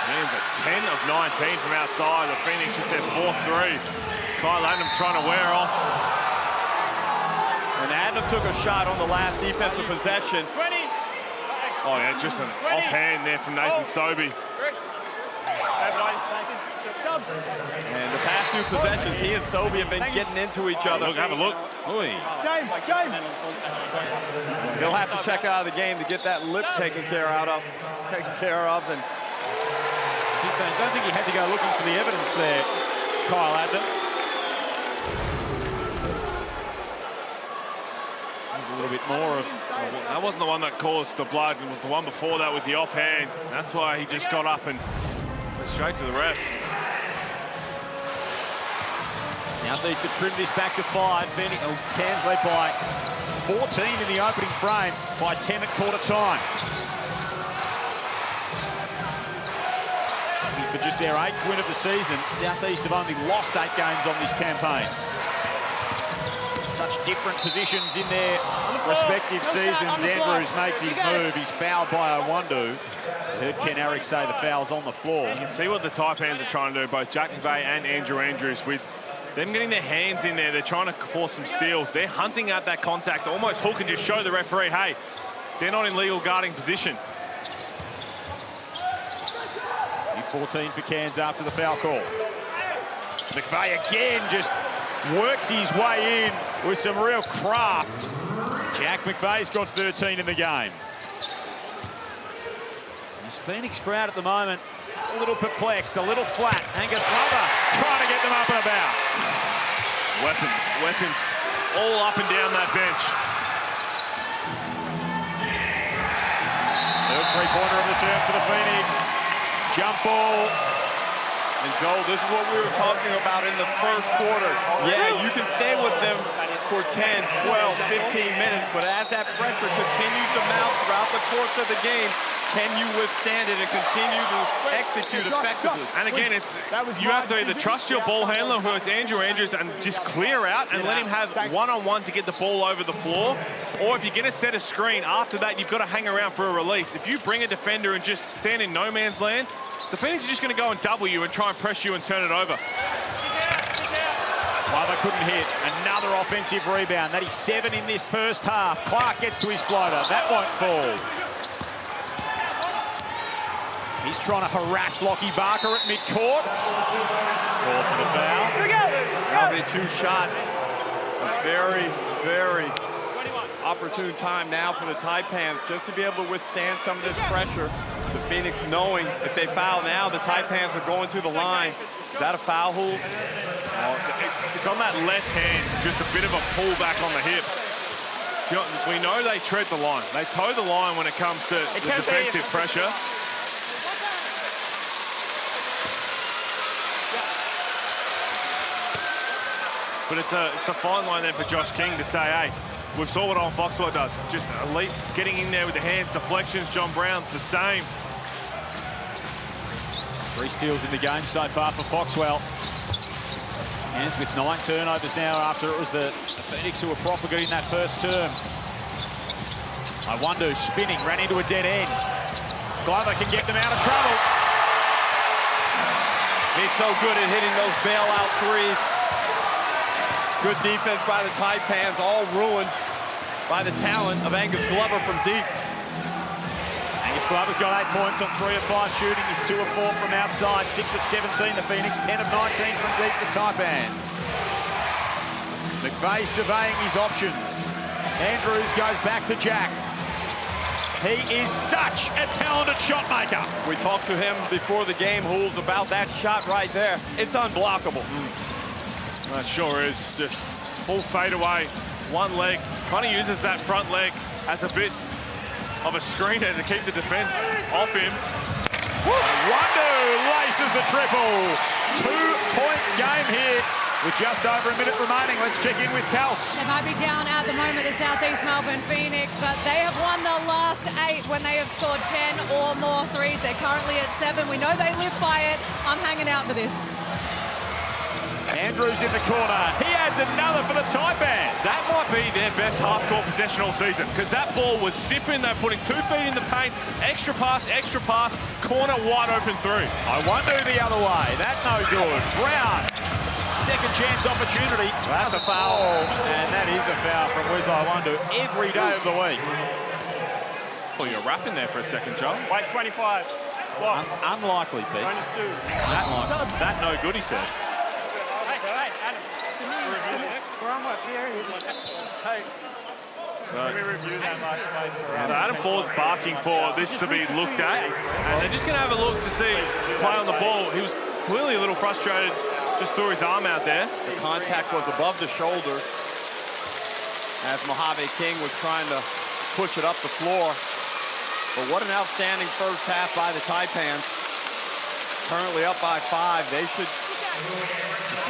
Man's a 10 of 19 from outside. The Phoenix just their 4th 3. Kyle Adnam trying to wear off. And Adnam took a shot on the last defensive possession. Oh yeah, just an offhand there from Nathan Sobey. And the past 2 possessions, he and Sobey have been getting into each other. Look, have a look. James. He'll have to check out of the game to get that lip taken care of. And I don't think he had to go looking for the evidence there, Kyle Adnam. There's a little bit more of... That wasn't the one that caused the blood. It was the one before that with the offhand. That's why he just got up and went straight to the ref. Southeast have trimmed this back to 5. Cairns led by 14 in the opening frame, by 10 at quarter time. For just their 8th win of the season, Southeast have only lost 8 games on this campaign. Such different positions in their respective seasons. Andrews makes his move. He's fouled by Owundu. Heard Ken Arick say the foul's on the floor. You can see what the Taipans are trying to do, both Jack McVeigh and Andrew Andrews, with them getting their hands in there. They're trying to force some steals. They're hunting out that contact, almost hook and just show the referee, hey, they're not in legal guarding position. 14 for Cairns after the foul call. McVeigh again just works his way in with some real craft. Jack McVeigh's got 13 in the game. This Phoenix crowd at the moment, a little perplexed, a little flat. Angus Glover trying to get them up and about. Weapons all up and down that bench. Third three-pointer of the term for the Phoenix. Jump ball. And Joel, this is what we were talking about in the first quarter. Yeah, you can stay with them for 10, 12, 15 minutes, but as that pressure continues to mount throughout the course of the game, can you withstand it and continue to execute effectively? And again, you have to either trust your ball handler, who it's Andrew Andrews, and just clear out and let him have one-on-one to get the ball over the floor. Or if you're going to set a screen, after that, you've got to hang around for a release. If you bring a defender and just stand in no man's land, the Phoenix are just going to go and double you and try and press you and turn it over. Glover couldn't hit. Another offensive rebound. That is 7 in this first half. Clark gets to his floater. That won't fall. He's trying to harass Lockie Barker at midcourt. Called for the foul. Already 2 shots. A very, very opportune time now for the Taipans just to be able to withstand some of this pressure. The Phoenix knowing if they foul now, the Taipans are going to the line. Is that a foul, Hool? It's on that left hand, just a bit of a pullback on the hip. We know they tread the line. They toe the line when it comes to the defensive pressure. But it's a fine line then for Josh King to say, hey, we've saw what Owen Foxwell does. Just elite, getting in there with the hands, deflections. John Brown's the same. 3 steals in the game so far for Foxwell. Ends with 9 turnovers now after it was the Phoenix who were profligate in that first term. Iwundu spinning, ran into a dead end. Glover can get them out of trouble. He's so good at hitting those bailout threes. Good defense by the Taipans, all ruined by the talent of Angus Glover from deep. Angus Glover's got 8 points on 3 of 5 shooting. He's 2 of 4 from outside, 6 of 17 the Phoenix, 10 of 19 from deep the Taipans. McVeigh surveying his options. Andrews goes back to Jack. He is such a talented shot maker. We talked to him before the game, Hools, about that shot right there. It's unblockable. That sure is. Just full fadeaway, one leg. Kind of uses that front leg as a bit of a screener to keep the defense off him. Iwundu laces the triple. 2-point game here with just over a minute remaining. Let's check in with Kels. They might be down at the moment, the Southeast Melbourne Phoenix, but they have won the last 8 when they have scored 10 or more threes. They're currently at 7. We know they live by it. I'm hanging out for this. Andrews in the corner. He adds another for the Taipans. That might be their best half-court possession all season because that ball was zipping. They're putting 2 feet in the paint. Extra pass, corner wide open 3. Iwundu the other way. That's no good. Brown. Second chance opportunity. That's a foul. And that is a foul from Wes Iwundu every day of the week. Well, you're rapping there for a second, Joe. Wait, 25. Unlikely, Pete. That no good, he said. So let me review that last play. So Adam Ford's barking for this to be looked at, and they're just going to have a look to see play on the ball. He was clearly a little frustrated, just threw his arm out there. The contact was above the shoulders as Mojave King was trying to push it up the floor. But what an outstanding first half by the Taipans. Currently up by 5. They should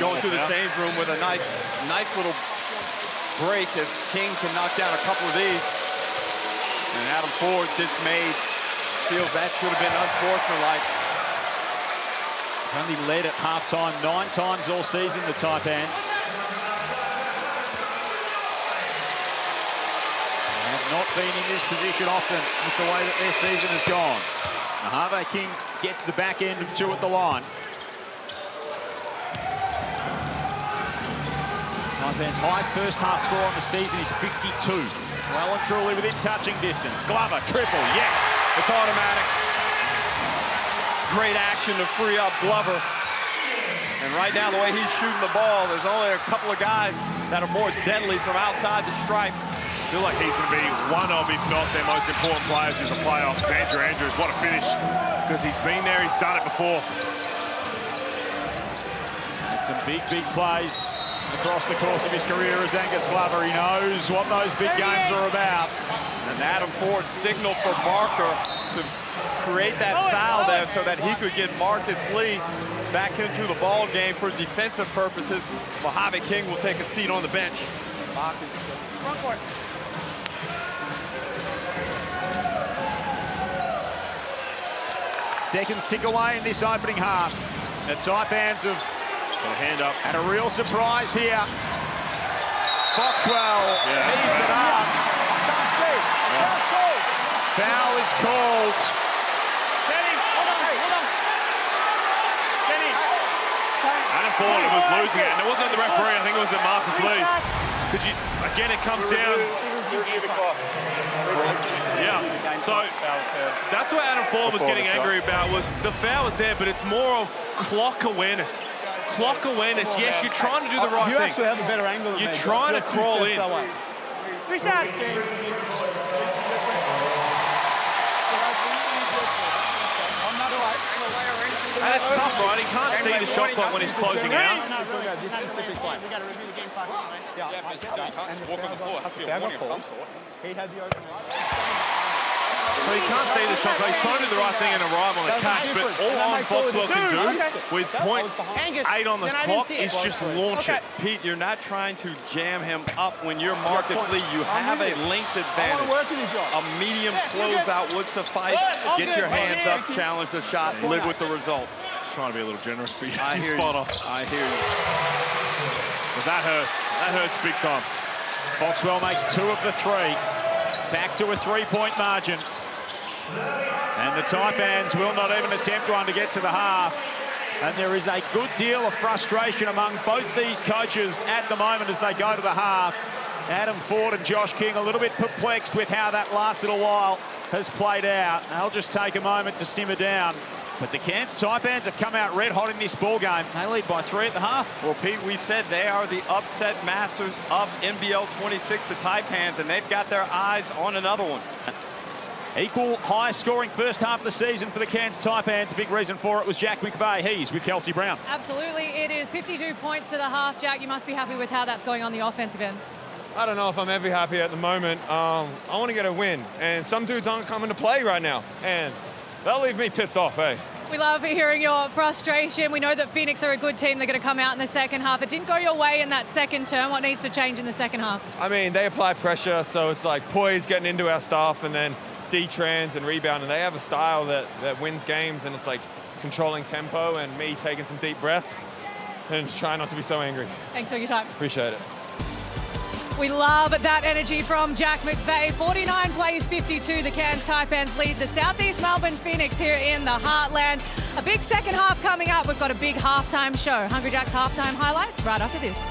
go into the change room with a nice little break as King can knock down a couple of these. And Adam Ford dismayed. Feels that should have been unsportsmanlike. Only led at halftime 9 times all season, the Taipans. They have not been in this position often with the way that their season has gone. Mojave King gets the back end of 2 at the line. Taipans' highest first half score on the season is 52. Well and truly within touching distance. Glover, triple, yes. It's automatic. Great action to free up Glover. And right now, the way he's shooting the ball, there's only a couple of guys that are more deadly from outside the stripe. I feel like he's going to be one of, if not their most important players in the playoffs. Andrew Andrews, what a finish. Because he's been there, he's done it before. And some big plays across the course of his career as Angus Glover. He knows what those big games are about. And Adam Ford signaled for Marker to create that foul there so that he could get Marcus Lee back into the ball game for defensive purposes. Mojave King will take a seat on the bench. Front court. Seconds tick away in this opening half. The Taipans have hand up. had a real surprise here. Foxwell leaves it up. Foul is called. Adam Ford was losing it, and it wasn't the referee. I think it was at Marcus Lee. Again, it comes down. Yeah, so that's what Adam Ford was getting angry about. Was the foul was there, but it's more of clock awareness. Clock awareness. Yes, you're trying to do the right thing. You actually have a better angle than You're trying to crawl in. 3 shots. can't see the shot clock when he's closing out. This specific play. We got to review the game plan. Yeah, but you can't just walk on the floor. It has to be a warning of some sort. He had the open. So he can't see the shot clock. He's trying to do the right thing and arrive on the catch, but all on Foxwell can do with .8 on the clock is just launch it. Pete, you're not trying to jam him up when you're Marcus Lee. You have a length advantage. A medium closeout would suffice. Get your hands up, challenge the shot, live with the result. Just trying to be a little generous, but I hear spot on. I hear you. Because that hurts. That hurts big time. Foxwell makes 2 of the 3. Back to a 3-point margin. And the Taipans will not even attempt one to get to the half. And there is a good deal of frustration among both these coaches at the moment as they go to the half. Adam Ford and Josh King a little bit perplexed with how that last little while has played out. They'll just take a moment to simmer down. But the Cairns Taipans have come out red hot in this ball game. They lead by 3 at the half. Well, Pete, we said they are the upset masters of NBL26, the Taipans, and they've got their eyes on another one. Equal highest scoring first half of the season for the Cairns Taipans. A big reason for it was Jack McVeigh. He's with Kelsey Brown. Absolutely. It is 52 points to the half. Jack, you must be happy with how that's going on the offensive end. I don't know if I'm ever happy at the moment. I want to get a win, and some dudes aren't coming to play right now, and that'll leave me pissed off, eh? We love hearing your frustration. We know that Phoenix are a good team. They're going to come out in the second half. It didn't go your way in that second term. What needs to change in the second half? I mean, they apply pressure, so it's like poise getting into our stuff, and then D-trans and rebound, and they have a style that wins games, and it's like controlling tempo and me taking some deep breaths and trying not to be so angry. Thanks for your time. Appreciate it. We love that energy from Jack McVeigh. 49 plays 52. The Cairns Taipans lead the Southeast Melbourne Phoenix here in the Heartland. A big second half coming up. We've got a big halftime show. Hungry Jack's halftime highlights right after this.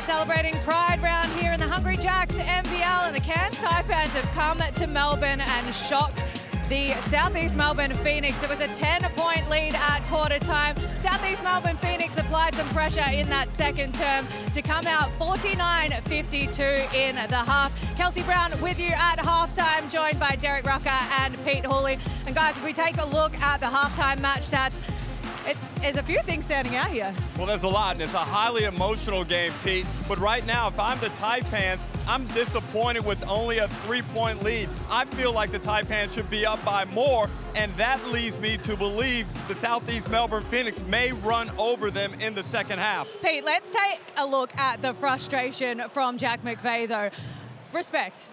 celebrating Pride round here in the Hungry Jacks NBL, and the Cairns Taipans have come to Melbourne and shocked the Southeast Melbourne Phoenix. It was a 10-point lead at quarter time. Southeast Melbourne Phoenix applied some pressure in that second term to come out 49-52 in the half. Kelsey Brown with you at halftime, joined by Derek Rucker and Pete Hooley. And guys, if we take a look at the halftime match stats, there's a few things standing out here. Well, there's a lot, and it's a highly emotional game, Pete. But right now, if I'm the Taipans, I'm disappointed with only a 3-point lead. I feel like the Taipans should be up by more, and that leads me to believe the Southeast Melbourne Phoenix may run over them in the second half. Pete, let's take a look at the frustration from Jack McVeigh, though. Respect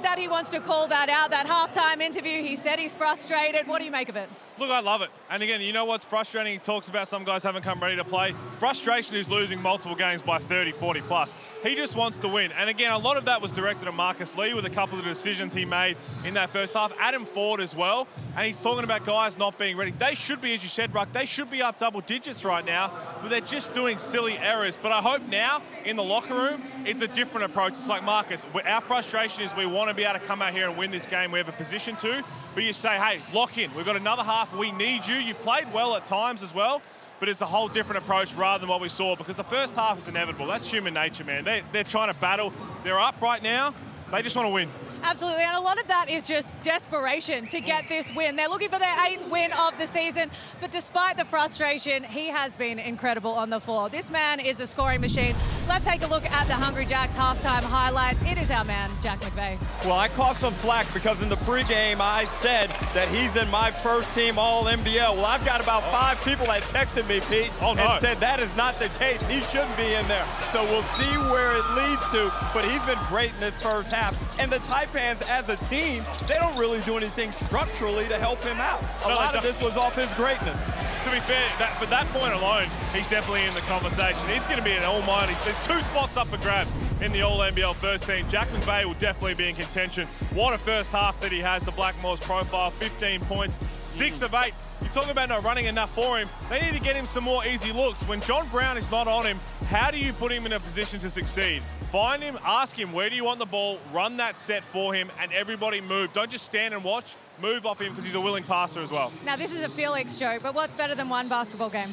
that he wants to call that out. That halftime interview, he said he's frustrated. What do you make of it? Look, I love it. And again, you know what's frustrating? He talks about some guys haven't come ready to play. Frustration is losing multiple games by 30, 40 plus. He just wants to win. And again, a lot of that was directed at Marcus Lee with a couple of the decisions he made in that first half. Adam Ford as well. And he's talking about guys not being ready. They should be, as you said, Ruck, they should be up double digits right now, but they're just doing silly errors. But I hope now in the locker room, it's a different approach. It's like, Marcus, our frustration is we want to be able to come out here and win this game. We have a position to, but you say, hey, lock in. We've got another half. We need you. You've played well at times as well, but it's a whole different approach rather than what we saw, because the first half is inevitable. That's human nature, man. They're trying to battle. They're up right now. They just want to win. Absolutely, and a lot of that is just desperation to get this win. They're looking for their 8th win of the season, but despite the frustration, he has been incredible on the floor. This man is a scoring machine. Let's take a look at the Hungry Jacks halftime highlights. It is our man, Jack McVeigh. Well, I caught some flack because in the pregame I said that he's in my first team All-NBL. Well, I've got about 5 people that texted me, Pete, and said that is not the case. He shouldn't be in there. So we'll see where it leads to, but he's been great in this first half. And the Taipans as a team, they don't really do anything structurally to help him out. A lot of this was off his greatness. To be fair, for that point alone, he's definitely in the conversation. He's going to be an almighty. There's 2 spots up for grabs in the All-NBL first team. Jack McVeigh will definitely be in contention. What a first half that he has, the Blackmores profile, 15 points, 6 of 8. You're talking about not running enough for him. They need to get him some more easy looks. When John Brown is not on him, how do you put him in a position to succeed? Find him, ask him, where do you want the ball? Run that set for him, and everybody move. Don't just stand and watch. Move off him, because he's a willing passer as well. Now, this is a Felix joke, but what's better than one basketball game?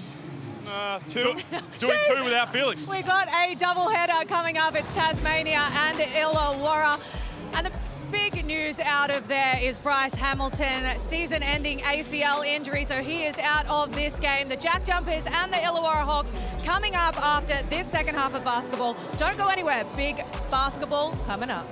2. Doing 2 without Felix. We got a doubleheader coming up. It's Tasmania and Illawarra. And the big news out of there is Bryce Hamilton, season-ending ACL injury, so he is out of this game. The Jack Jumpers and the Illawarra Hawks coming up after this second half of basketball. Don't go anywhere. Big basketball coming up.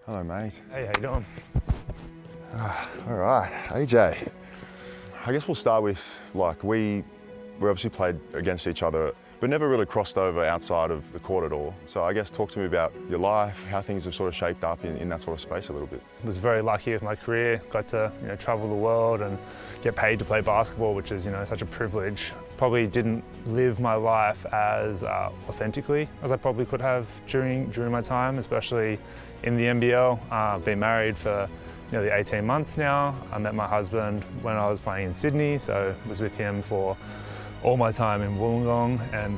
Hello, mate. Hey, how you doing? All right, AJ. I guess we'll start with, like, we obviously played against each other, but never really crossed over outside of the court at all. So I guess talk to me about your life, how things have sort of shaped up in that sort of space a little bit. I was very lucky with my career. Got to travel the world and get paid to play basketball, which is such a privilege. Probably didn't live my life as authentically as I probably could have during my time, especially in the NBL. I've been married for nearly 18 months now. I met my husband when I was playing in Sydney, so was with him for all my time in Wollongong and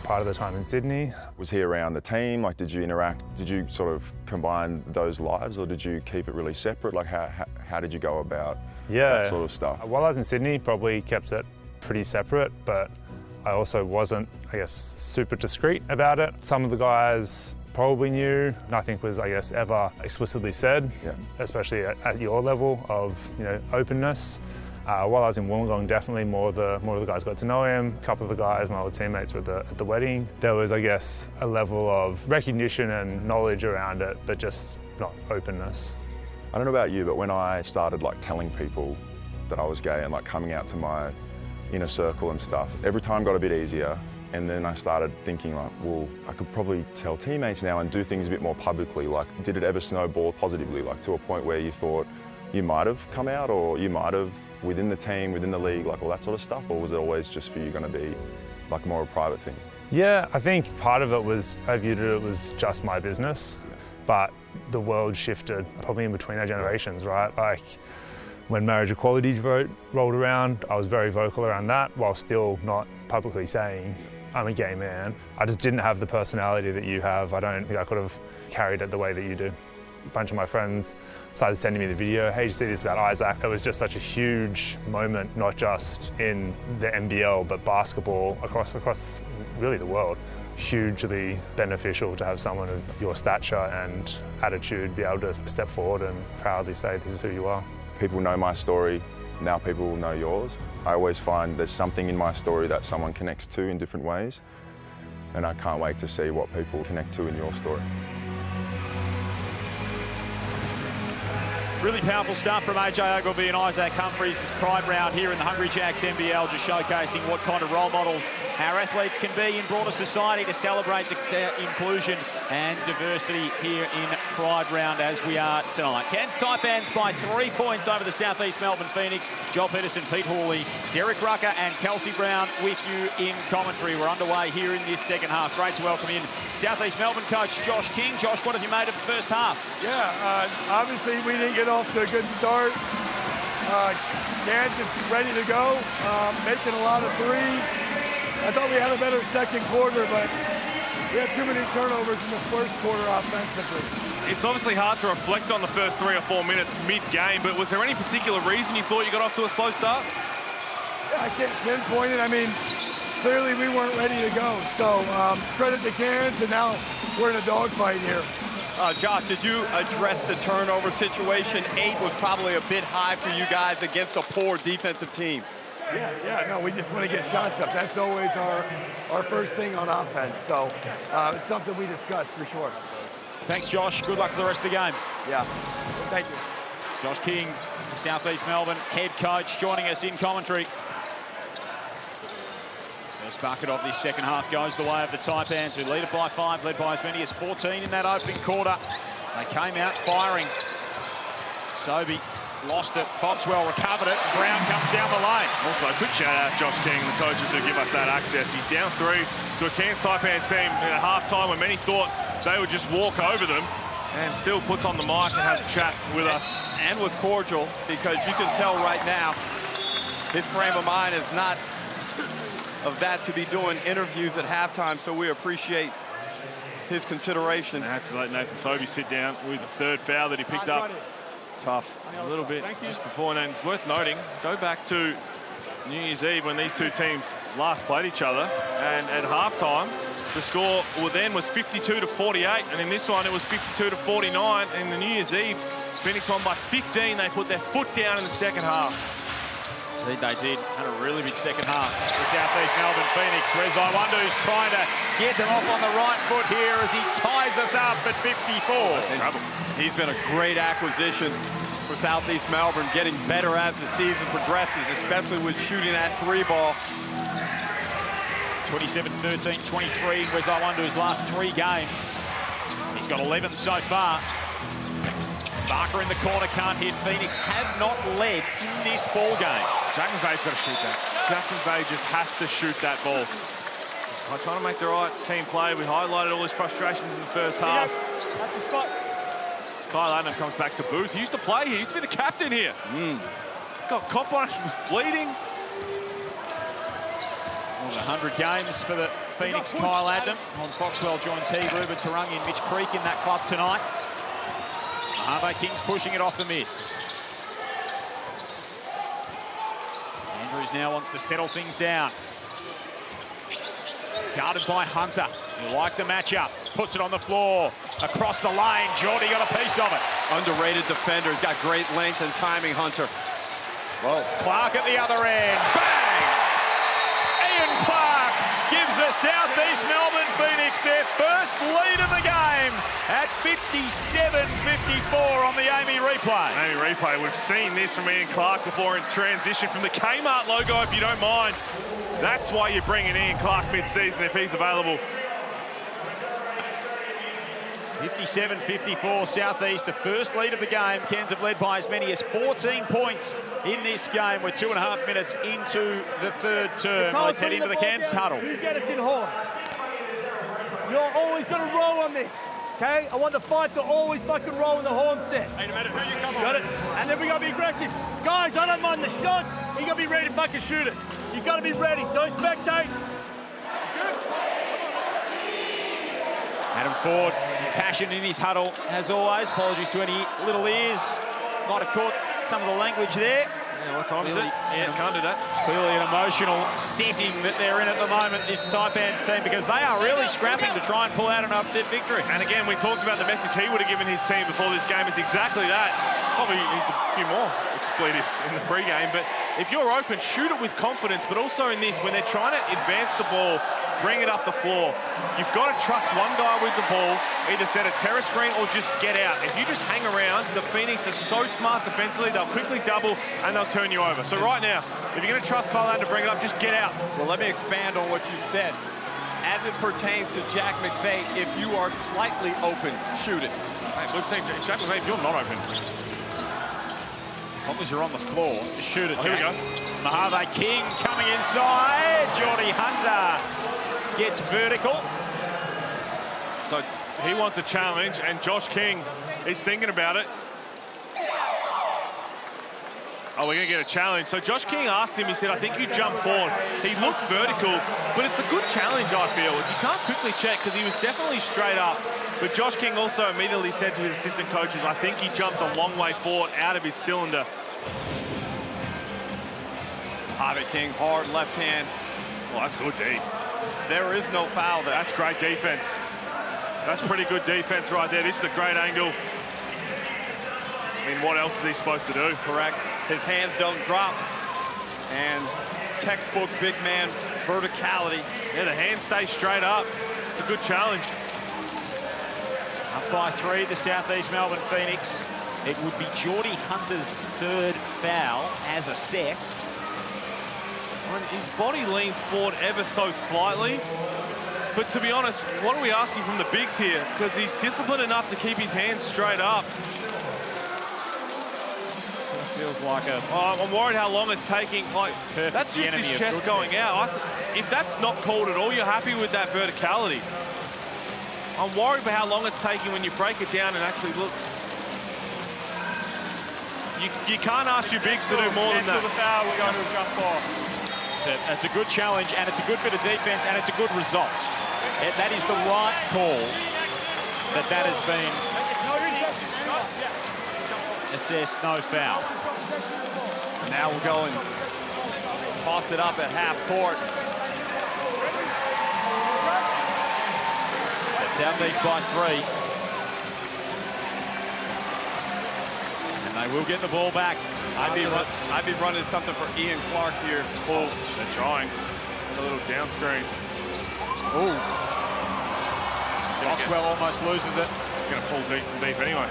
part of the time in Sydney. Was he around the team? Like, did you interact? Did you sort of combine those lives, or did you keep it really separate? Like, how did you go about that sort of stuff? While I was in Sydney, probably kept it pretty separate, but I also wasn't, I guess, super discreet about it. Some of the guys probably knew. Nothing was, I guess, ever explicitly said, especially at your level of openness. While I was in Wollongong, definitely more of the guys got to know him. A couple of the guys, my old teammates, were at the wedding. There was, I guess, a level of recognition and knowledge around it, but just not openness. I don't know about you, but when I started like telling people that I was gay and like coming out to my inner circle and stuff, every time got a bit easier. And then I started thinking like, well, I could probably tell teammates now and do things a bit more publicly. Like, did it ever snowball positively, like to a point where you thought you might have come out, or you might have within the team, within the league, like all that sort of stuff? Or was it always just for you going to be like more a private thing? Yeah, I think part of it was, I viewed it was just my business, but the world shifted probably in between our generations, right? Like, when marriage equality vote rolled around, I was very vocal around that while still not publicly saying I'm a gay man. I just didn't have the personality that you have. I don't think I could have carried it the way that you do. A bunch of my friends started sending me the video, hey, did you see this about Isaac? It was just such a huge moment, not just in the NBL, but basketball across really the world. Hugely beneficial to have someone of your stature and attitude be able to step forward and proudly say, this is who you are. People know my story, now people will know yours. I always find there's something in my story that someone connects to in different ways, and I can't wait to see what people connect to in your story. Really powerful stuff from AJ Ogilvy and Isaac Humphries' Pride Round here in the Hungry Jacks NBL, just showcasing what kind of role models our athletes can be in broader society to celebrate their inclusion and diversity here in Pride Round as we are tonight. Cairns Taipans by 3 points over the South East Melbourne Phoenix. Joel Peterson, Pete Hawley, Derek Rucker and Kelsey Brown with you in commentary. We're underway here in this second half. Great to welcome in South East Melbourne coach Josh King. Josh, what have you made of the first half? Yeah, obviously we didn't get off to a good start. Cairns is ready to go, making a lot of threes. I thought we had a better second quarter, but we had too many turnovers in the first quarter offensively. It's obviously hard to reflect on the first 3 or 4 minutes mid-game, but was there any particular reason you thought you got off to a slow start? Yeah, I can't pinpoint it. I mean, clearly we weren't ready to go. So credit to Cairns, and now we're in a dogfight here. Josh, did you address the turnover situation? 8 was probably a bit high for you guys against a poor defensive team. Yeah, no, we just want to get shots up. That's always our first thing on offense. So it's something we discussed for sure. Thanks, Josh. Good luck for the rest of the game. Yeah, thank you. Josh King, South East Melbourne head coach, joining us in commentary. First bucket of this second half goes the way of the Taipans, who lead it by 5, led by as many as 14 in that opening quarter. They came out firing. Sobey lost it, Foxwell recovered it, Brown comes down the lane. Also, a quick shout out Josh King, the coaches who give us that access. He's down 3 to a Cairns Taipans team at half-time when many thought they would just walk over them, and still puts on the mic and has a chat with us. And was cordial, because you can tell right now his frame of mind is not of that to be doing interviews at halftime, so we appreciate his consideration. I have to let Nathan Sobey sit down with the third foul that he picked up. Tough. A little bit just before, and it's worth noting, go back to New Year's Eve when these two teams last played each other, and at halftime the score then was 52-48, and in this one it was 52-49. And in the New Year's Eve, Phoenix won by 15. They put their foot down in the second half. They did. Had a really big second half. The Southeast Melbourne Phoenix. Reza Wandu's trying to get them off on the right foot here as he ties us up at 54. He's been a great acquisition for Southeast Melbourne, getting better as the season progresses, especially with shooting that 3-ball. 27, 13, 23. Reza Wandu's last 3 games. He's got 11 so far. Barker in the corner, can't hit. Phoenix have not led in this ball game. Jack McVeigh's got to shoot that. Jack McVeigh just has to shoot that ball. Just trying to make the right team play. We highlighted all his frustrations in the first half. That's the spot. Kyle Adlam comes back to boost. He used to play here. He used to be the captain here. Got cop on, was bleeding. More than 100 games for the Phoenix, Kyle Adlam. Hans Foxwell joins he, Ruben Tarangi and Mitch Creek in that club tonight. Harvey King's pushing it off the miss. Andrews now wants to settle things down. Guarded by Hunter. You like the matchup. Puts it on the floor. Across the lane. Geordie got a piece of it. Underrated defender. He's got great length and timing, Hunter. Whoa. Clark at the other end. Bang! Ian Clark gives the Southeast Melbourne Phoenix their first lead of the game at 57-54 on the Amy replay. Amy replay. We've seen this from Ian Clark before in transition from the Kmart logo, if you don't mind. That's why you're bringing Ian Clark mid-season if he's available. 57-54, Southeast, the first lead of the game. Cairns have led by as many as 14 points in this game. We're 2.5 minutes into the third term. Let's head into the Cairns huddle. You get us in horns. You're always going to roll on this, okay? I want the fight to always fucking roll in the horn set. Hey, no matter who you come on. Got it? And then we got to be aggressive. Guys, I don't mind the shots. You got to be ready to fucking shoot it. You got to be ready. Don't spectate. Adam Ford, passion in his huddle, as always. Apologies to any little ears. Might have caught some of the language there. Yeah, what time is it? Yeah, can't do that. Clearly an emotional setting that they're in at the moment, this Taipans team, because they are really scrapping to try and pull out an upset victory. And again, we talked about the message he would have given his team before this game. It's exactly that. Probably needs a few more expletives in the pre-game, but if you're open, shoot it with confidence, but also in this, when they're trying to advance the ball, bring it up the floor, you've got to trust one guy with the ball, either set a terrace screen or just get out. If you just hang around, the Phoenix are so smart defensively, they'll quickly double and they'll turn you over. So right now, if you're going to trust Kyle to bring it up, just get out. Well, let me expand on what you said. As it pertains to Jack McVeigh, if you are slightly open, shoot it. Hey, look, Jack McVeigh, if you're not open. As long as you're on the floor, just shoot it, Here we go. Mojave King coming inside. Geordie Hunter gets vertical. So he wants a challenge, and Josh King is thinking about it. Oh, we're going to get a challenge. So Josh King asked him, he said, I think you jump forward. He looked vertical, but it's a good challenge, I feel. You can't quickly check because he was definitely straight up. But Josh King also immediately said to his assistant coaches, I think he jumped a long way forward out of his cylinder. Harvey King, hard left hand. Well, that's good D. There is no foul there. That's great defense. That's pretty good defense right there. This is a great angle. I mean, what else is he supposed to do? Correct. His hands don't drop. And textbook big man verticality. Yeah, the hands stay straight up. It's a good challenge. Up by 3, the Southeast Melbourne Phoenix. It would be Geordie Hunter's third foul as assessed. When his body leans forward ever so slightly. But to be honest, what are we asking from the bigs here? Because he's disciplined enough to keep his hands straight up. So it feels like a... Oh, I'm worried how long it's taking. Like, that's just his chest going out. If that's not called at all, you're happy with that verticality. I'm worried about how long it's taking when you break it down and actually look. You can't ask your bigs to do more than that. The foul, we're going to adjust for. It's a good challenge, and it's a good bit of defense, and it's a good result. That is the right call. That has been assessed no foul. Now we'll go and toss it up at half court. Southeast by 3. And They will get the ball back. I'd be running something for Ian Clark here. Oh, they're trying. A little down screen. Oh. Boxwell almost loses it. He's going to pull deep from deep anyway.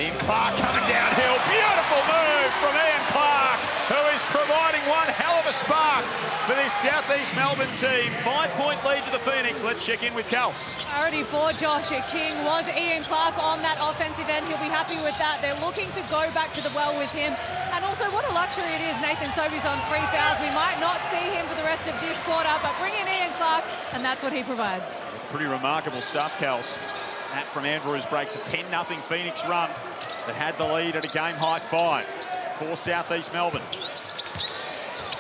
Ian Clark coming downhill. Beautiful move from Ian Clark, who is providing one hell of a spark for this Southeast Melbourne team. 5-point lead to the Phoenix. Let's check in with Kels. Priority for Josh King was Ian Clark on that offensive end. He'll be happy with that. They're looking to go back to the well with him. And also, what a luxury it is. Nathan Sobey's on 3 fouls. We might not see him for the rest of this quarter, but bring in Ian Clark, and that's what he provides. It's pretty remarkable stuff, Kels. That from Andrews breaks a 10-0 Phoenix run that had the lead at a game-high 5 for Southeast Melbourne.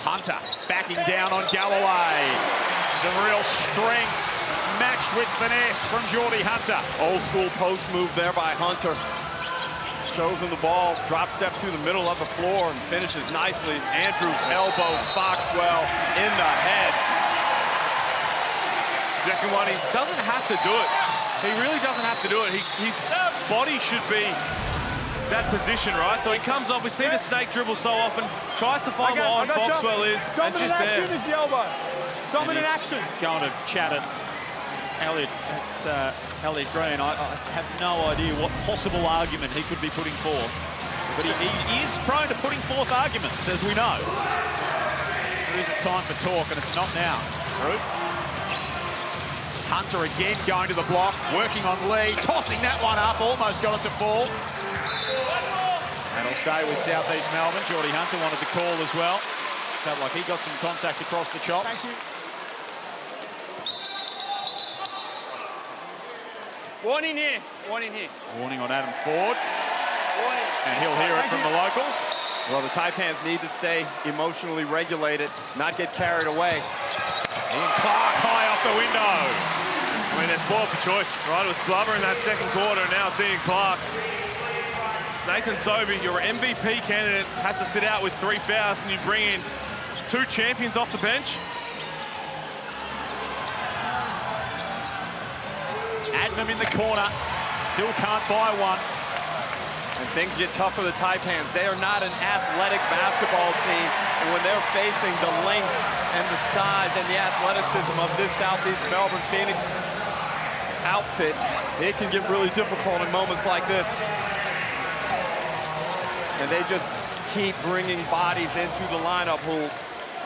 Hunter backing down on Galloway. Some real strength matched with finesse from Geordie Hunter. Old school post move there by Hunter. Shows him the ball, drop step through the middle of the floor and finishes nicely. Andrews elbow Foxwell in the head. Second one, he doesn't have to do it. He really doesn't have to do it. His body should be that position, right? So he comes up, we see the snake dribble so often, tries to find where Owen Foxwell is, and just there. Dominant action is the elbow. Dominant action. Going to chat at Elliot Green. I have no idea what possible argument he could be putting forth. But he is prone to putting forth arguments, as we know. There isn't time for talk, and it's not now. Hunter again going to the block, working on Lee, tossing that one up, almost got it to fall. And he'll stay with Southeast Melbourne. Geordie Hunter wanted the call as well. Felt like he got some contact across the chops. Thank you. Warning here. Warning here. Warning on Adam Ford. Warning. And he'll hear it from the locals. Well, the Taipans need to stay emotionally regulated, not get carried away. Ian Clark high off the window. I mean, they're spoiled for choice, right? It was Glover in that second quarter, and now it's Ian Clark. Nathan Sobey, your MVP candidate, has to sit out with 3 fouls, and you bring in 2 champions off the bench. Adnam in the corner. Still can't buy one. And things get tough for the Taipans. They are not an athletic basketball team. And when they're facing the length and the size and the athleticism of this Southeast Melbourne Phoenix outfit, it can get really difficult in moments like this. And they just keep bringing bodies into the lineup, Hool.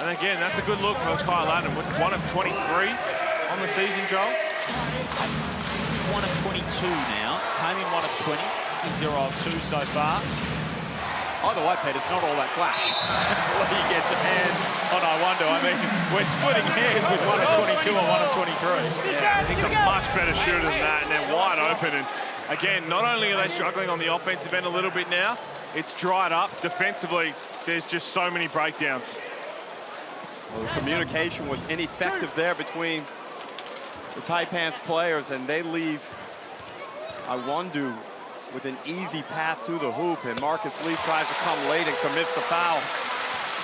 And again, that's a good look for Kyle Adam with 1 of 23 on the season, Joel. 1 of 22 now. Came in 1 of 20. 0 of 2 so far. Either way, Pete, it's not all that flash. As Lee gets a hand on Iwando. I mean, we're splitting hairs with 1 of 22 or 1 of 23. Yeah, he's a much better shooter than that, and they're wide open. And again, not only are they struggling on the offensive end a little bit now, it's dried up. Defensively, there's just so many breakdowns. Well, the communication was ineffective there between the Taipans players, and they leave Iwando with an easy path to the hoop, and Marcus Lee tries to come late and commits the foul.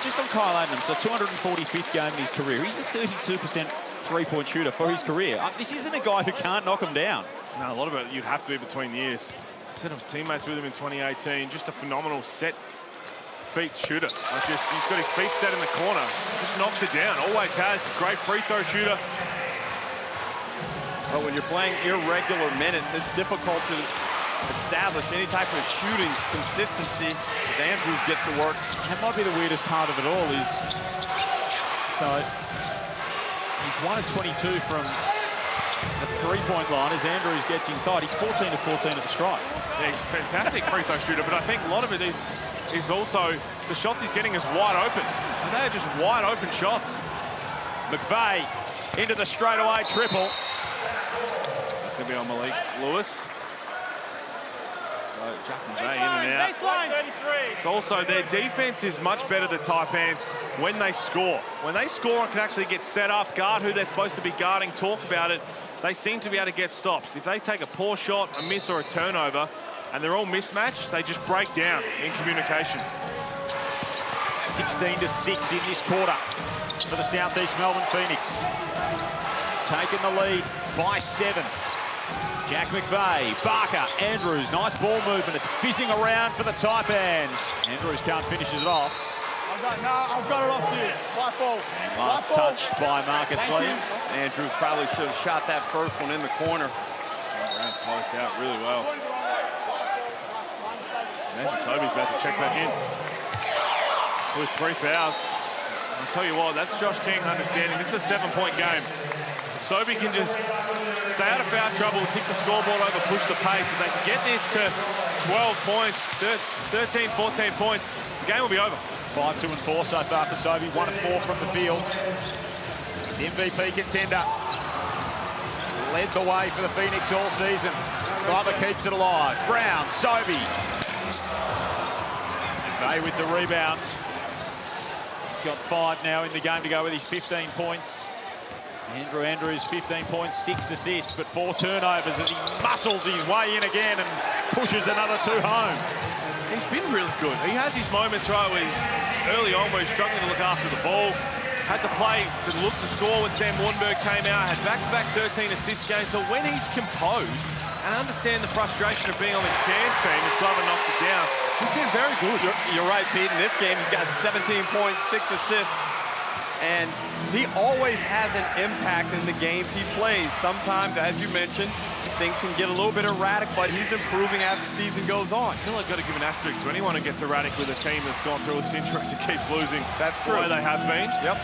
Just on Kyle Adnam, so 245th game in his career. He's a 32% three-point shooter for his career. This isn't a guy who can't knock him down. No, a lot of it you'd have to be between the years. I said I was teammates with him in 2018. Just a phenomenal set feet shooter. He's got his feet set in the corner. Just knocks it down. Always has. Great free throw shooter. But when you're playing irregular minutes, it's difficult to establish any type of shooting consistency as Andrews gets to work. That might be the weirdest part of it all is, so he's 1 of 22 from the three-point line as Andrews gets inside. He's 14 of 14 at the strike. Yeah, he's a fantastic free throw shooter, but I think a lot of it is also the shots he's getting is wide open. And they are just wide open shots. McVeigh into the straightaway triple. That's going to be on Malik Lewis. Jack McVeigh in and out. It's also their defense is much better than Taipans when they score. When they score and can actually get set up, guard who they're supposed to be guarding, talk about it, they seem to be able to get stops. If they take a poor shot, a miss or a turnover, and they're all mismatched, they just break down in communication. 16-6 in this quarter for the Southeast Melbourne Phoenix. Taking the lead by 7. Jack McVeigh, Barker, Andrews, nice ball movement. It's fizzing around for the Taipans. Andrews can't finish it off. I've got it off to you. Fly ball. And last touched by Marcus Lee. Andrews probably should have shot that first one in the corner. Brown's closed out really well. Nathan Sobey's about to check back in with 3 fouls. I'll tell you what, that's Josh King understanding. This is a 7-point game. Sobey can just stay out of foul trouble, kick the scoreboard over, push the pace. If they can get this to 12 points, 13, 14 points, the game will be over. 5, 2 and 4 so far for Sobey. 1 of 4 from the field. He's MVP contender. Led the way for the Phoenix all season. Driver keeps it alive. Brown, Sobey. May with the rebounds. He's got 5 now in the game to go with his 15 points. Andrew Andrews, 15 points, 6 assists, but 4 turnovers as he muscles his way in again and pushes another 2 home. He's been really good. He has his moments, right, where early on where he's struggling to look after the ball. Had to play to look to score when Sam Wardenberg came out. Had back-to-back 13 assist games. So when he's composed and understand the frustration of being on this Cairns team, as Glover knocks it down, he's been very good. You're right, Pete. In this game, he's got 17 points, 6 assists. And he always has an impact in the games he plays. Sometimes, as you mentioned, things can get a little bit erratic, but he's improving as the season goes on. I feel like I've got to give an asterisk to anyone who gets erratic with a team that's gone through its injuries and keeps losing. That's true. The way they have been. Yep.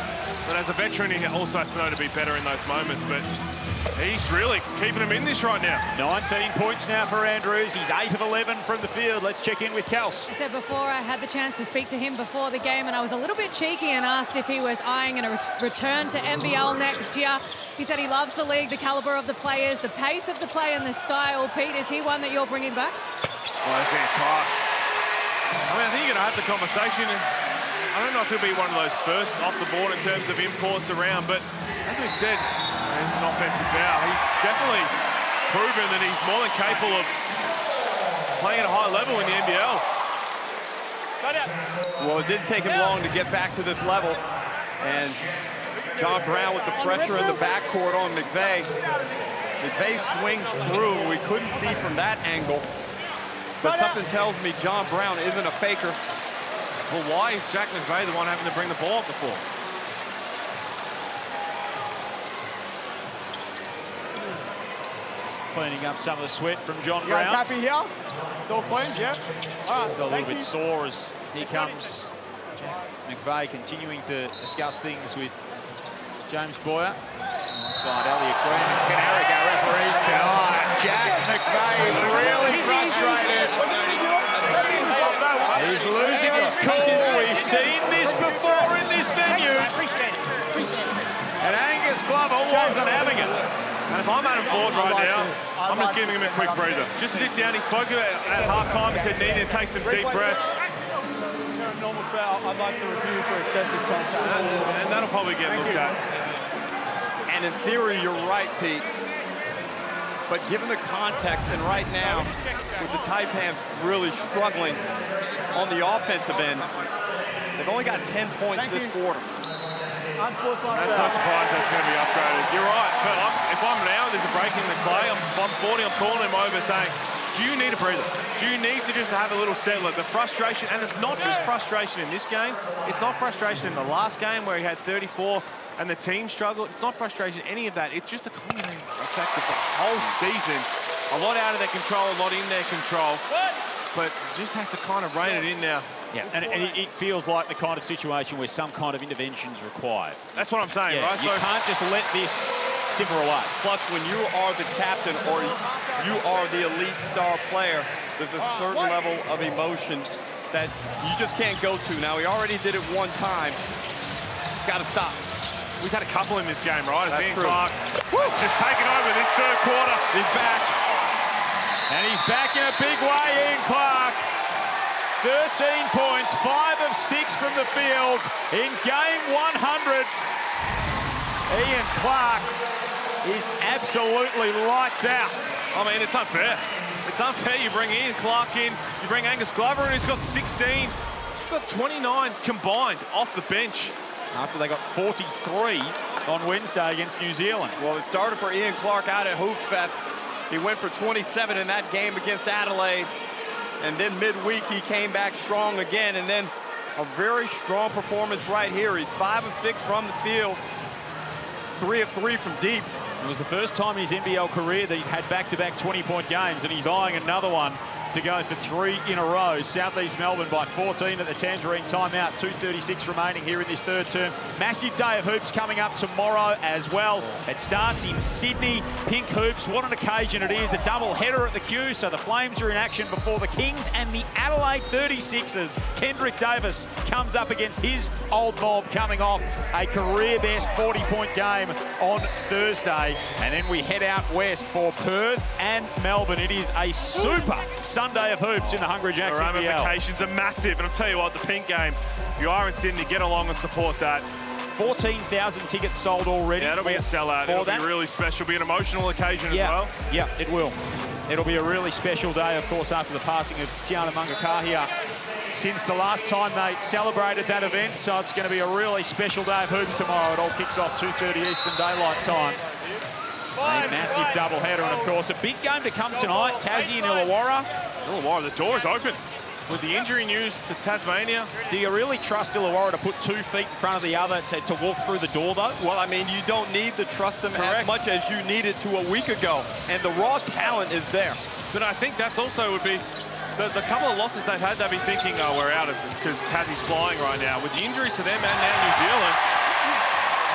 But as a veteran, he also has to know to be better in those moments. But he's really keeping him in this right now. 19 points now for Andrews. He's 8 of 11 from the field. Let's check in with Kels. I said before, I had the chance to speak to him before the game, and I was a little bit cheeky and asked if he was eyeing a return to NBL next year. He said he loves the league, the caliber of the players, the pace of the play, and the style. Pete, is he one that you're bringing back? Well, I think Clark. I mean, I think you're going to have the conversation. I don't know if he'll be one of those first off the board in terms of imports around, but as we said, there's an offensive foul. He's definitely proven that he's more than capable of playing at a high level in the NBL. Well, it didn't take him long to get back to this level. And John Brown with the pressure in the backcourt on McVeigh. McVeigh swings through. We couldn't see from that angle. But something tells me John Brown isn't a faker. Well, why is Jack McVeigh the one having to bring the ball up the floor? Just cleaning up some of the sweat from John You guys Brown. happy here? Still playing, yeah? All right, Still a little bit sore as here comes Jack McVeigh continuing to discuss things with James Boyer. Alongside Elliot Green and Ken Eric, our referees tonight. Jack McVeigh is really frustrated. He's losing his cool. We've seen this before in this venue. And Angus Glover wasn't having it. And if I'm Adam Ford right now, I'm just giving him a quick breather. Just sit down. He spoke about at halftime. He said needing to take some deep breaths. Normal foul. I'd like to review for excessive contact. And that'll probably get looked at. And in theory, you're right, Pete. But given the context, and right now, with the Taipans really struggling on the offensive end, they've only got 10 points this quarter. That's no surprise that's going to be upgraded. You're right, but if I'm now, there's a break in the play, I'm 40, I'm calling him over saying, do you need a breather? Do you need to just have a little settler? The frustration, and it's not just frustration in this game, it's not frustration in the last game where he had 34 and the team struggled. It's not frustration, any of that. It's just a combination effect of the whole season. A lot out of their control, a lot in their control. But just has to kind of rein it in now. Yeah, and it feels like the kind of situation where some kind of intervention is required. That's what I'm saying, right? You can't just let this simmer away. Plus, when you are the captain or you are the elite star player, there's a certain level of emotion that you just can't go to. Now, he already did it one time. It's got to stop. We've had a couple in this game, right? That's Ian true. Clark just taking over this third quarter. He's back. And he's back in a big way, Ian Clark. 13 points, 5 of 6 from the field in game 100. Ian Clark is absolutely lights out. I mean, it's unfair. It's unfair. You bring Ian Clark in, you bring Angus Glover in, who's got 16. He's got 29 combined off the bench. After they got 43 on Wednesday against New Zealand. Well, it started for Ian Clark out at Hoopfest. He went for 27 in that game against Adelaide. And then midweek, he came back strong again. And then a very strong performance right here. He's 5 of 6 from the field, 3 of 3 from deep. It was the first time in his NBL career that he had back-to-back 20-point games, and he's eyeing another one to go for 3 in a row. Southeast Melbourne by 14 at the Tangerine timeout. 2:36 remaining here in this third term. Massive day of hoops coming up tomorrow as well. It starts in Sydney. Pink hoops, what an occasion it is. A double header at the Q, so the Flames are in action before the Kings and the Adelaide 36ers. Kendrick Davis comes up against his old mob, coming off a career-best 40-point game on Thursday. And then we head out west for Perth and Melbourne. It is a super Sunday of hoops in the Hungry Jacks The NBL. ramifications are massive, and I'll tell you what, the Pink game, if you are in Sydney, get along and support that. 14,000 tickets sold already. Yeah, it'll be a sellout. It'll be really special. It'll be an emotional occasion as well. Yeah, it will. It'll be a really special day, of course, after the passing of Tiana Mangakahia. Since the last time they celebrated that event, so it's going to be a really special day of hoops tomorrow. It all kicks off 2:30 Eastern Daylight Time. A massive doubleheader, and of course, a big game to come tonight. Tassie and Illawarra. Illawarra, the door's open. With the injury news to Tasmania. Do you really trust Illawarra to put 2 feet in front of the other to walk through the door, though? Well, I mean, you don't need to trust them as much as you needed to a week ago. And the raw talent is there. But I think that's also would be the couple of losses they've had, they'll be thinking, oh, we're out of it because Tassie's flying right now. With the injuries to them and now New Zealand,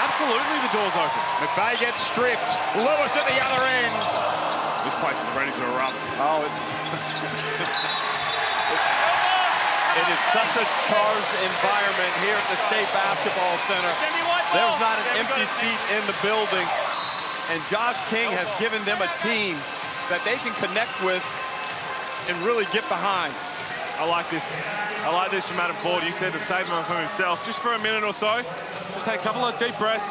absolutely the door's open. McVeigh gets stripped. Lewis at the other end. This place is ready to erupt. Oh, it is such a charged environment here at the State Basketball Center. There's not an empty seat in the building. And Josh King has given them a team that they can connect with and really get behind. I like this. I like this from Adam Ford. You said to save him from himself. Just for a minute or so, just take a couple of deep breaths.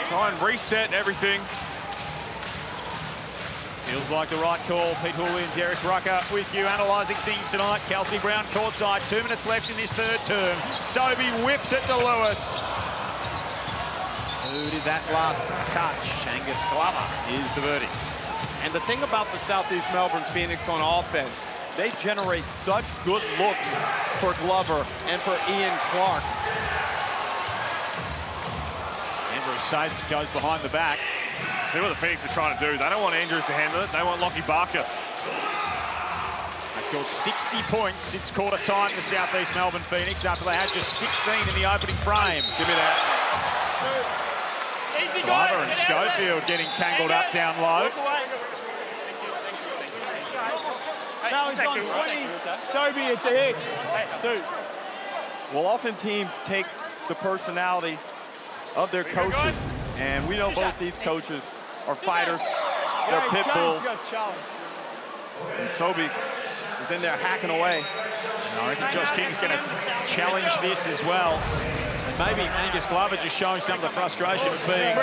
Try and reset everything. Feels like the right call. Pete Williams, Eric Rucker with you, analysing things tonight. Kelsey Brown courtside, 2 minutes left in this third term. Sobey whips it to Lewis. Who did that last touch? Angus Glover is the verdict. And the thing about the Southeast Melbourne Phoenix on offense, they generate such good looks for Glover and for Ian Clark. Andrews saves it, goes behind the back. See what the Phoenix are trying to do. They don't want Andrews to handle it. They want Lockie Barker. They've scored 60 points since quarter time, the Southeast Melbourne Phoenix, after they had just 16 in the opening frame. Give me that. Glover and Schofield getting tangled up down low. Now he's on 20. Sobey, it's a hit. 2. Well, often teams take the personality of their coaches, and we know both these coaches are fighters. They're pit bulls. And Sobey is in there hacking away. I reckon Josh King's going to challenge this as well. Maybe Angus Glover just showing some of the frustration of being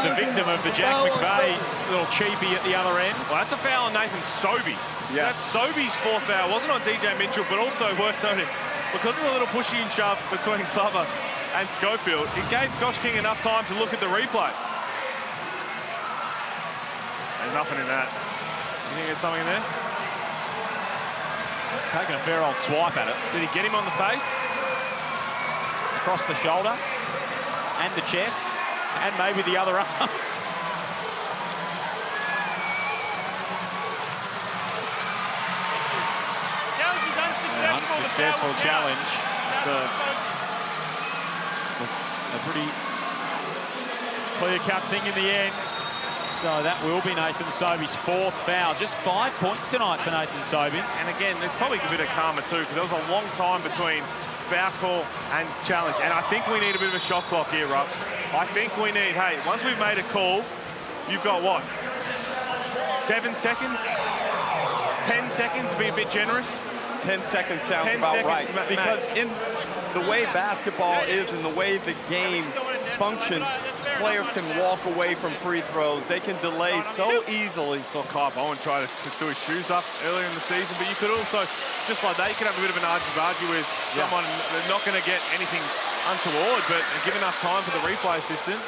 the victim of the Jack McVeigh little cheapie at the other end. Well, that's a foul on Nathan Sobey. Yeah. That's Sobey's 4th foul. Wasn't on DJ Mitchell, but also worth noting, because of the little pushy and shove between Glover and Schofield, it gave Josh King enough time to look at the replay. There's nothing in that. You think there's something in there? Taking a fair old swipe at it. Did he get him on the face? Across the shoulder and the chest and maybe the other arm. Unsuccessful challenge. It's a pretty clear-cut thing in the end. So that will be Nathan Sobey's 4th foul. Just 5 points tonight for Nathan Sobey. And again, there's probably a bit of karma too, because there was a long time between foul call and challenge. And I think we need a bit of a shot clock here, Rob. I think we need, hey, once we've made a call, you've got what? 7 seconds? 10 seconds to be a bit generous? 10 seconds sounds about right. Because in the way basketball is and the way the game functions, players can walk away from free throws. They can delay so easily. Saw Kyle Bowen try to do his shoes up earlier in the season, but you could also, just like that, you could have a bit of an argy-bargy with someone. They're not going to get anything untoward, but give enough time for the replay assistant.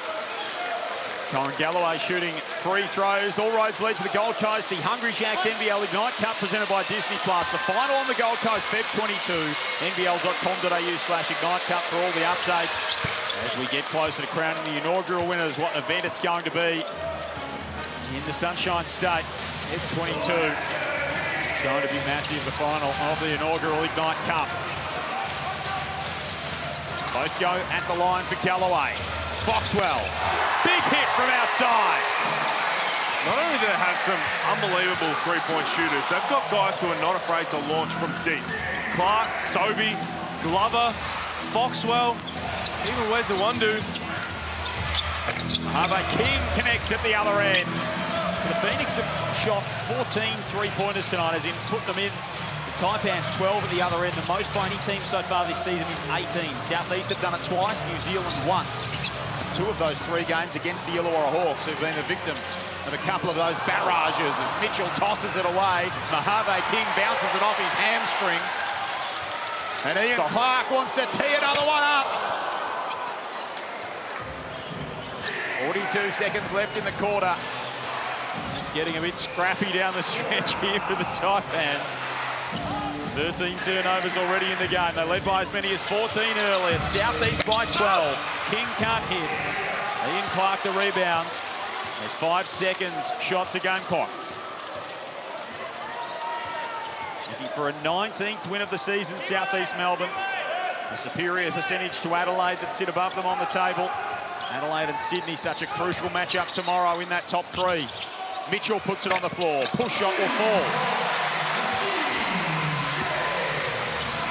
Corin Galloway shooting free throws. All roads lead to the Gold Coast. The Hungry Jacks NBL Ignite Cup presented by Disney+. The final on the Gold Coast, Feb 22. NBL.com.au/Ignite Cup for all the updates. As we get closer to crowning the inaugural winners, what event it's going to be in the Sunshine State. Feb 22. It's going to be massive, the final of the inaugural Ignite Cup. Both go at the line for Galloway. Foxwell, big hit from outside. Not only do they have some unbelievable three-point shooters, they've got guys who are not afraid to launch from deep. Clark, Sobey, Glover, Foxwell, even Wesley Wandu. Harvey King connects at the other end. So the Phoenix have shot 14 three-pointers tonight, as in put them in. The Taipans 12 at the other end. The most by any team so far this season is 18. Southeast have done it twice, New Zealand once. Two of those 3 games against the Illawarra Hawks, who've been a victim of a couple of those barrages as Mitchell tosses it away. Mojave King bounces it off his hamstring. And Ian Clark wants to tee another one up. 42 seconds left in the quarter. It's getting a bit scrappy down the stretch here for the Taipans. 13 turnovers already in the game. They led by as many as 14 early. It's Southeast by 12. King can't hit. Ian Clark the rebound. There's 5 seconds shot to game clock. Looking for a 19th win of the season, Southeast Melbourne. A superior percentage to Adelaide that sit above them on the table. Adelaide and Sydney, such a crucial matchup tomorrow in that top 3. Mitchell puts it on the floor. Push shot will fall.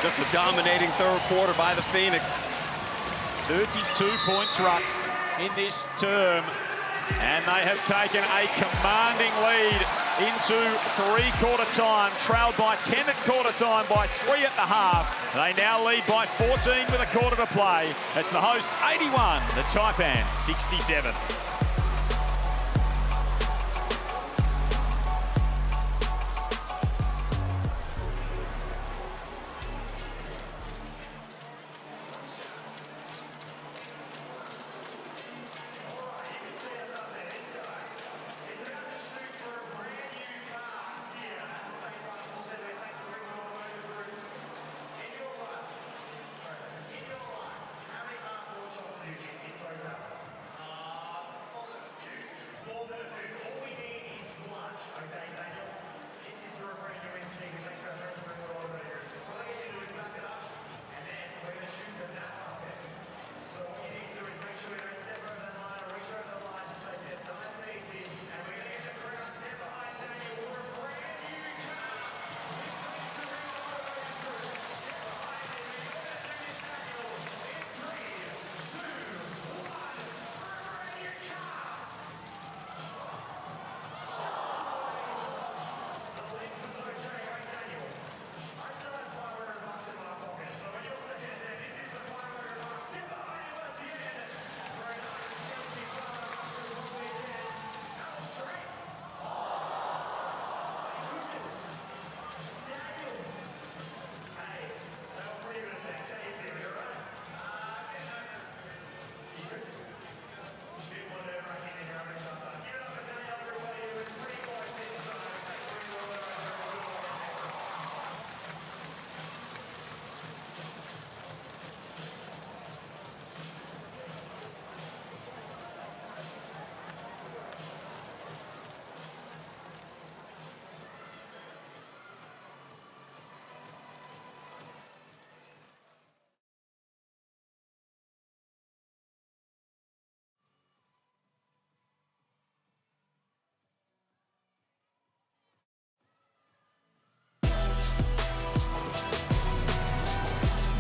Just a dominating third quarter by the Phoenix. 32 points ruck in this term. And they have taken a commanding lead into three-quarter time. Trailed by 10 at quarter time, by 3 at the half. They now lead by 14 with a quarter to play. It's the hosts 81, the Taipans 67.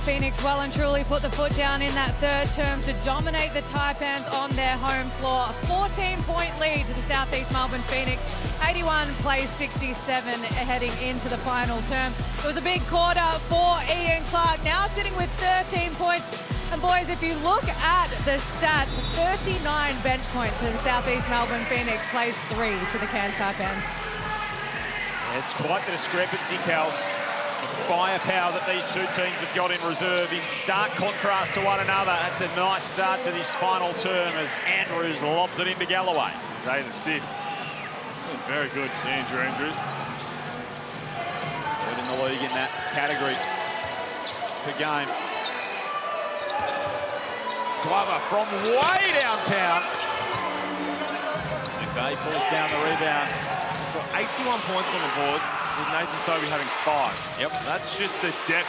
Phoenix well and truly put the foot down in that third term to dominate the Taipans on their home floor. A 14-point lead to the Southeast Melbourne Phoenix. 81 plays 67 heading into the final term. It was a big quarter for Ian Clark, now sitting with 13 points. And boys, if you look at the stats, 39 bench points for the Southeast Melbourne Phoenix, plays 3 to the Cairns Taipans. It's quite the discrepancy, Kels. Firepower that these two teams have got in reserve in stark contrast to one another. That's a nice start to this final term as Andrews lobs it into Galloway. His 8 assists. Very good, Andrew Andrews. Third in the league in that category per game. Glover from way downtown. McVeigh pulls down the rebound. Got 81 points on the board, with Nathan Sobey having 5. Yep. That's just the depth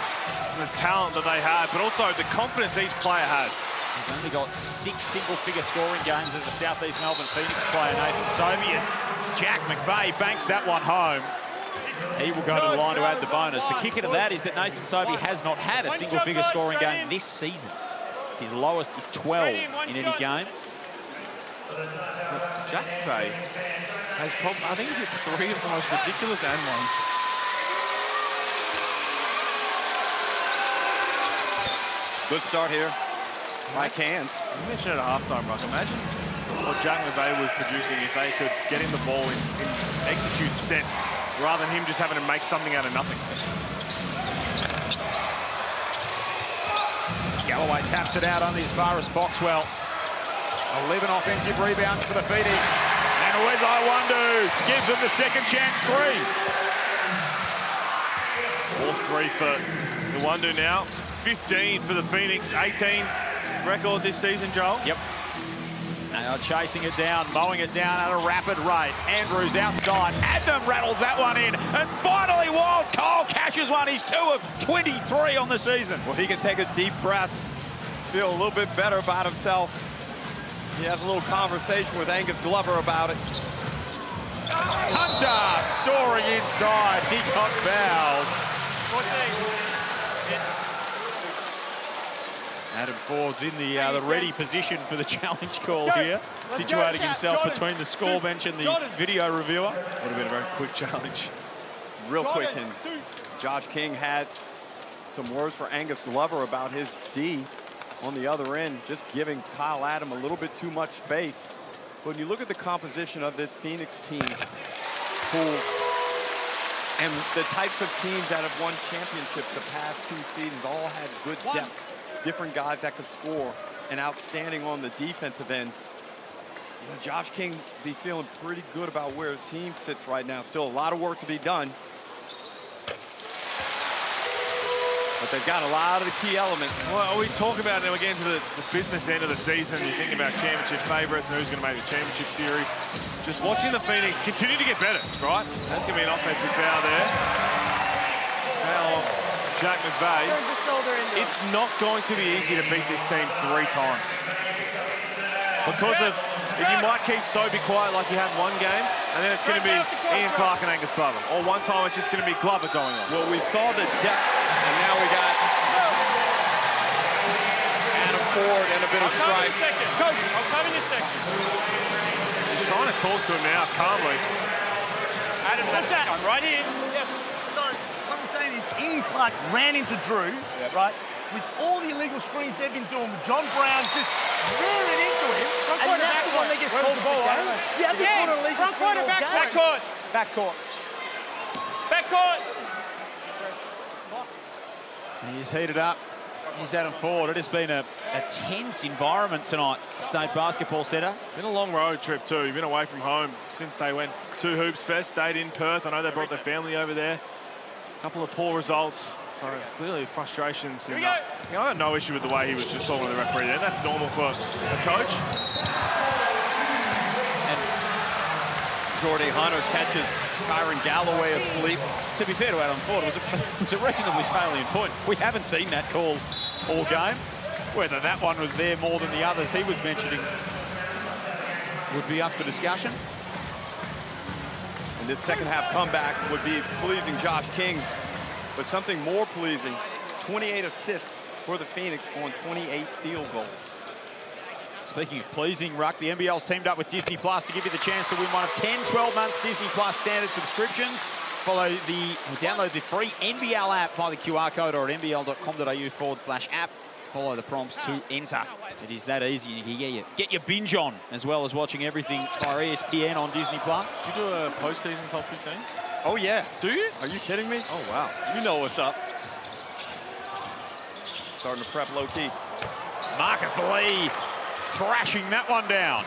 and the talent that they have, but also the confidence each player has. He's only got 6 single-figure scoring games as a South East Melbourne Phoenix player. Nathan Sobey, as Jack McVeigh banks that one home. He will go to the line to add the bonus. The kicker to that is that Nathan Sobey has not had a single-figure scoring game this season. His lowest is 12 in any game. Jack McVeigh has probably, I think he's hit 3 of the most ridiculous and ones. Good start here by Cairns. You mentioned it at halftime, Rock. Imagine what Jack McVeigh was producing if they could get him the ball in execute sets rather than him just having to make something out of nothing. Galloway taps it out only as far as Boxwell. 11 offensive rebounds for the Phoenix. And Wes Iwandu gives them the second chance 3. All 3 for the Wundu now. 15 for the Phoenix, 18 record this season, Joel. Yep. They are chasing it down, mowing it down at a rapid rate. Andrews outside. Adnam rattles that one in. And finally, Wild Cole cashes one. He's 2 of 23 on the season. Well, he can take a deep breath, feel a little bit better about himself. He has a little conversation with Angus Glover about it. Hunter soaring inside. He got fouled. Adam Ford's in the ready position for the challenge call here, situating himself between the score bench and the video reviewer. Would have been a very quick challenge. Real quick, and Josh King had some words for Angus Glover about his D on the other end, just giving Kyle Adam a little bit too much space. When you look at the composition of this Phoenix team pool and the types of teams that have won championships the past 2 seasons, all had good depth. Different guys that could score and outstanding on the defensive end. You know, Josh King be feeling pretty good about where his team sits right now. Still a lot of work to be done. But they've got a lot of the key elements. Well, we talk about now again to the business end of the season. You think about championship favourites and who's going to make the championship series. Just watching the Phoenix continue to get better, right? That's going to be an offensive foul there. Foul on Jack McVeigh. It's not going to be easy to beat this team 3 times. Because of, if you might keep Sobey quiet like you had one game, and then it's going to be Ian Clark and Angus Glover. Or one time it's just going to be Glover going on. Well, we saw the depth, and now we got Adam Ford and a bit of strike. Coach, I'll come in a second. He's trying to talk to him now, calmly. Adam, what's that? Right here. Yes. So, what I'm saying is Ian Clark ran into Drew, right? With all the illegal screens they've been doing, with John Brown just rearing into him, and that's the one that gets called for. Yeah, they called an illegal screen all game. Backcourt. Backcourt. Backcourt. He's heated up. Here's Adam Ford. It has been a tense environment tonight, State Basketball Centre. Been a long road trip too. You've been away from home since they went to Hoops Fest, stayed in Perth. I know they brought their family over there. A couple of poor results. So clearly frustrations. And, I got no issue with the way he was just talking to the referee there. That's normal for a coach. And Jordy Hunter catches Kyron Galloway asleep. To be fair to Adam Ford, it was a reasonably salient point. We haven't seen that call all game. Whether that one was there more than the others he was mentioning would be up for discussion. And this second half comeback would be pleasing Josh King. But something more pleasing, 28 assists for the Phoenix on 28 field goals. Speaking of pleasing, Ruck, the NBL's teamed up with Disney Plus to give you the chance to win one of 10 12-month Disney Plus standard subscriptions. Download the free NBL app via the QR code or at nbl.com.au/app. Follow the prompts to enter. It is that easy. You can get your binge on, as well as watching everything via ESPN on Disney Plus. You do a postseason top 15? Oh, yeah. Do you? Are you kidding me? Oh, wow. You know what's up. Starting to prep low-key. Marcus Lee thrashing that one down.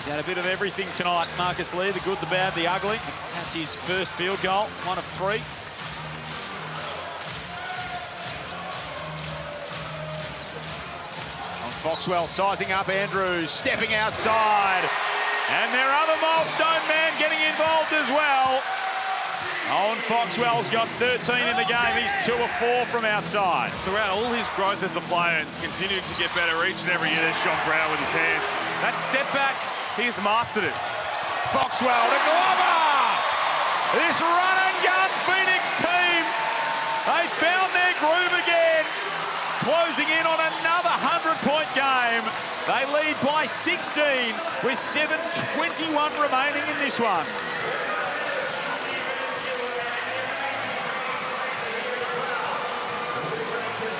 He's had a bit of everything tonight, Marcus Lee, the good, the bad, the ugly. That's his first field goal, 1 of 3. Foxwell sizing up Andrews, stepping outside. And their other milestone man getting involved as well. Owen Foxwell's got 13 in the game. He's 2 of 4 from outside. Throughout all his growth as a player and continuing to get better each and every year, there's John Brown with his hands. That step back, he's mastered it. Foxwell to Glover. This run and gun Phoenix team, they found their groove again. Closing in on another 100-point game. They lead by 16 with 7:21 remaining in this one.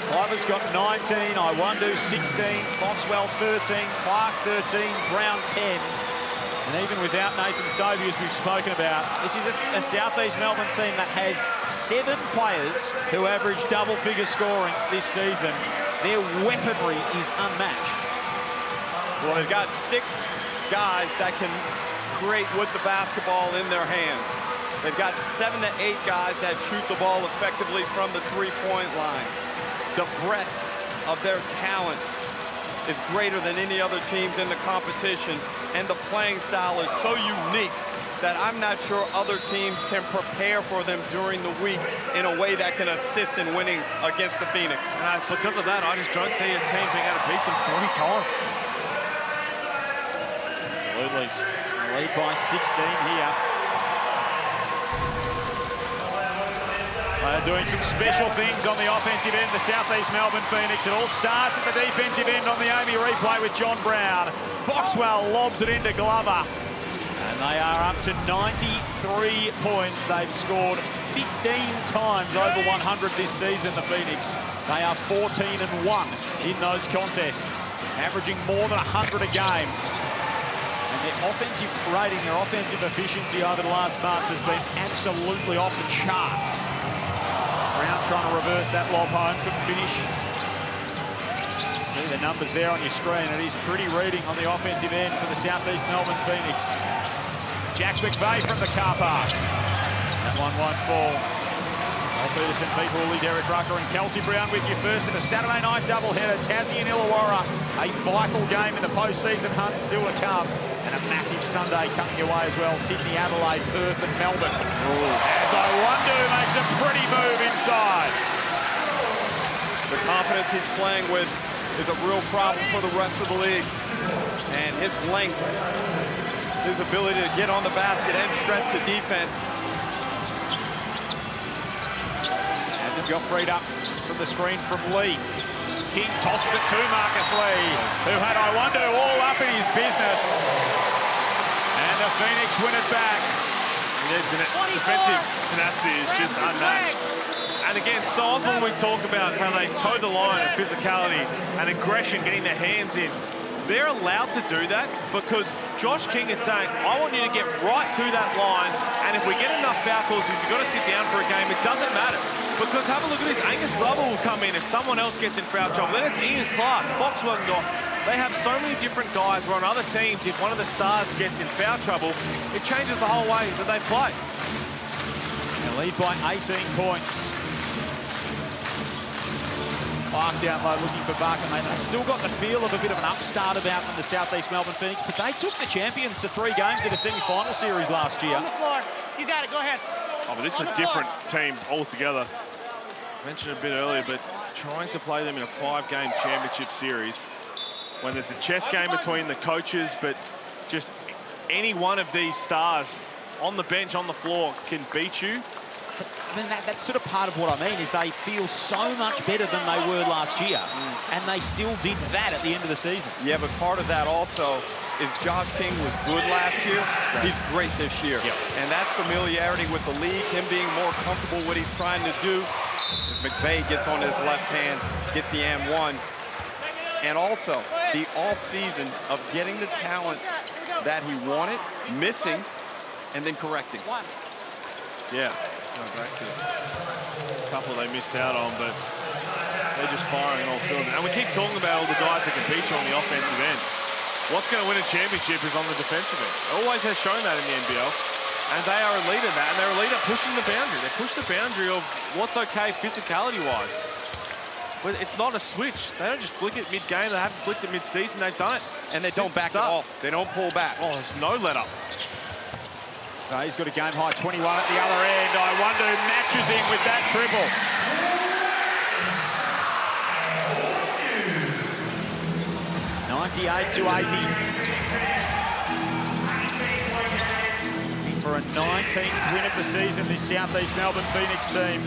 Glover's got 19, Iwundu 16, Foxwell 13, Clark 13, Brown 10. And even without Nathan Sobey, as we've spoken about, this is a South East Melbourne team that has 7 players who average double-figure scoring this season. Their weaponry is unmatched. Well, they've got 6 guys that can create with the basketball in their hands. They've got 7 to 8 guys that shoot the ball effectively from the three-point line. The breadth of their talent is greater than any other teams in the competition, and the playing style is so unique that I'm not sure other teams can prepare for them during the week in a way that can assist in winning against the Phoenix. Because of that, I just don't see a team being able to beat them 3 times. Absolutely. Lead by 16 here. They're doing some special things on the offensive end, the South East Melbourne Phoenix. It all starts at the defensive end on the AAMI replay with John Brown. Foxwell lobs it into Glover. And they are up to 93 points. They've scored 15 times over 100 this season, the Phoenix. They are 14-1 in those contests, averaging more than 100 a game. And their offensive rating, their offensive efficiency over the last month has been absolutely off the charts. Brown trying to reverse that lob home, couldn't finish. See the numbers there on your screen. It is pretty reading on the offensive end for the South East Melbourne Phoenix. Jack McVeigh from the car park. That one won't fall. Al Peterson, Pete Hooley, Derek Rucker and Kelsey Brown with you first in the Saturday night doubleheader. Tassie and Illawarra, a vital game in the postseason hunt still to come. And a massive Sunday coming your way as well. Sydney, Adelaide, Perth and Melbourne. As Iwundu makes a pretty move inside. The confidence he's playing with is a real problem for the rest of the league. And his length, his ability to get on the basket and stretch to defense. And then got freed up from the screen from Lee. King tosses it to Marcus Lee, who had Iwundu all up in his business. And the Phoenix win it back. Defensive tenacity is just unmatched. And again, so often when we talk about how they toe the line of physicality and aggression, getting their hands in, they're allowed to do that because Josh King is saying, I want you to get right to that line, and if we get enough foul calls, if you've got to sit down for a game, it doesn't matter. Because have a look at this, Angus Glover will come in if someone else gets in foul trouble. Then it's Ian Clark, Foxwell got. They have so many different guys where on other teams, if one of the stars gets in foul trouble, it changes the whole way that they play. They lead by 18 points. Clark down low looking for Barker, mate. They've still got the feel of a bit of an upstart about them, the South East Melbourne Phoenix, but they took the champions to 3 games in the semi-final series last year. On the floor. You got it. Go ahead. Oh, but this is a different team altogether. I mentioned a bit earlier, but trying to play them in a 5-game championship series when there's a chess game between the coaches, but just any one of these stars on the bench, on the floor, can beat you. I mean, that's sort of part of what I mean, is they feel so much better than they were last year, and they still did that at the end of the season. Yeah, but part of that also is Josh King was good last year. He's great this year. Yep. And that's familiarity with the league, him being more comfortable what he's trying to do. McVeigh gets on his left hand, gets the and-one. And also, the off-season of getting the talent that he wanted, missing, and then correcting. Yeah, going back to a couple they missed out on, but they're just firing all cylinders. And we keep talking about all the guys that can beat you on the offensive end. what's going to win a championship is on the defensive end. It always has shown that in the NBL. And they are elite at that, and they're elite at pushing the boundary. They push the boundary of what's okay physicality-wise. But it's not a switch. They don't just flick it mid-game. They haven't flicked it mid-season. They've done it. And they don't back it off. They don't pull back. Oh, there's no let-up. He's got a game-high 21 at the other end. I wonder who matches him with that triple. For a 19th win of the season, this Southeast Melbourne Phoenix team.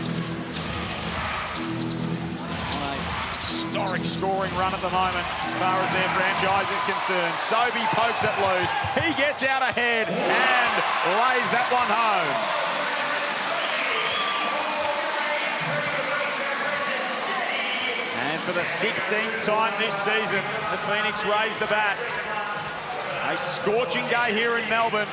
On a historic scoring run at the moment, as far as their franchise is concerned. Sobey pokes it loose. He gets out ahead and lays that one home. And for the 16th time this season, the Phoenix raise the bat. A scorching day here in Melbourne.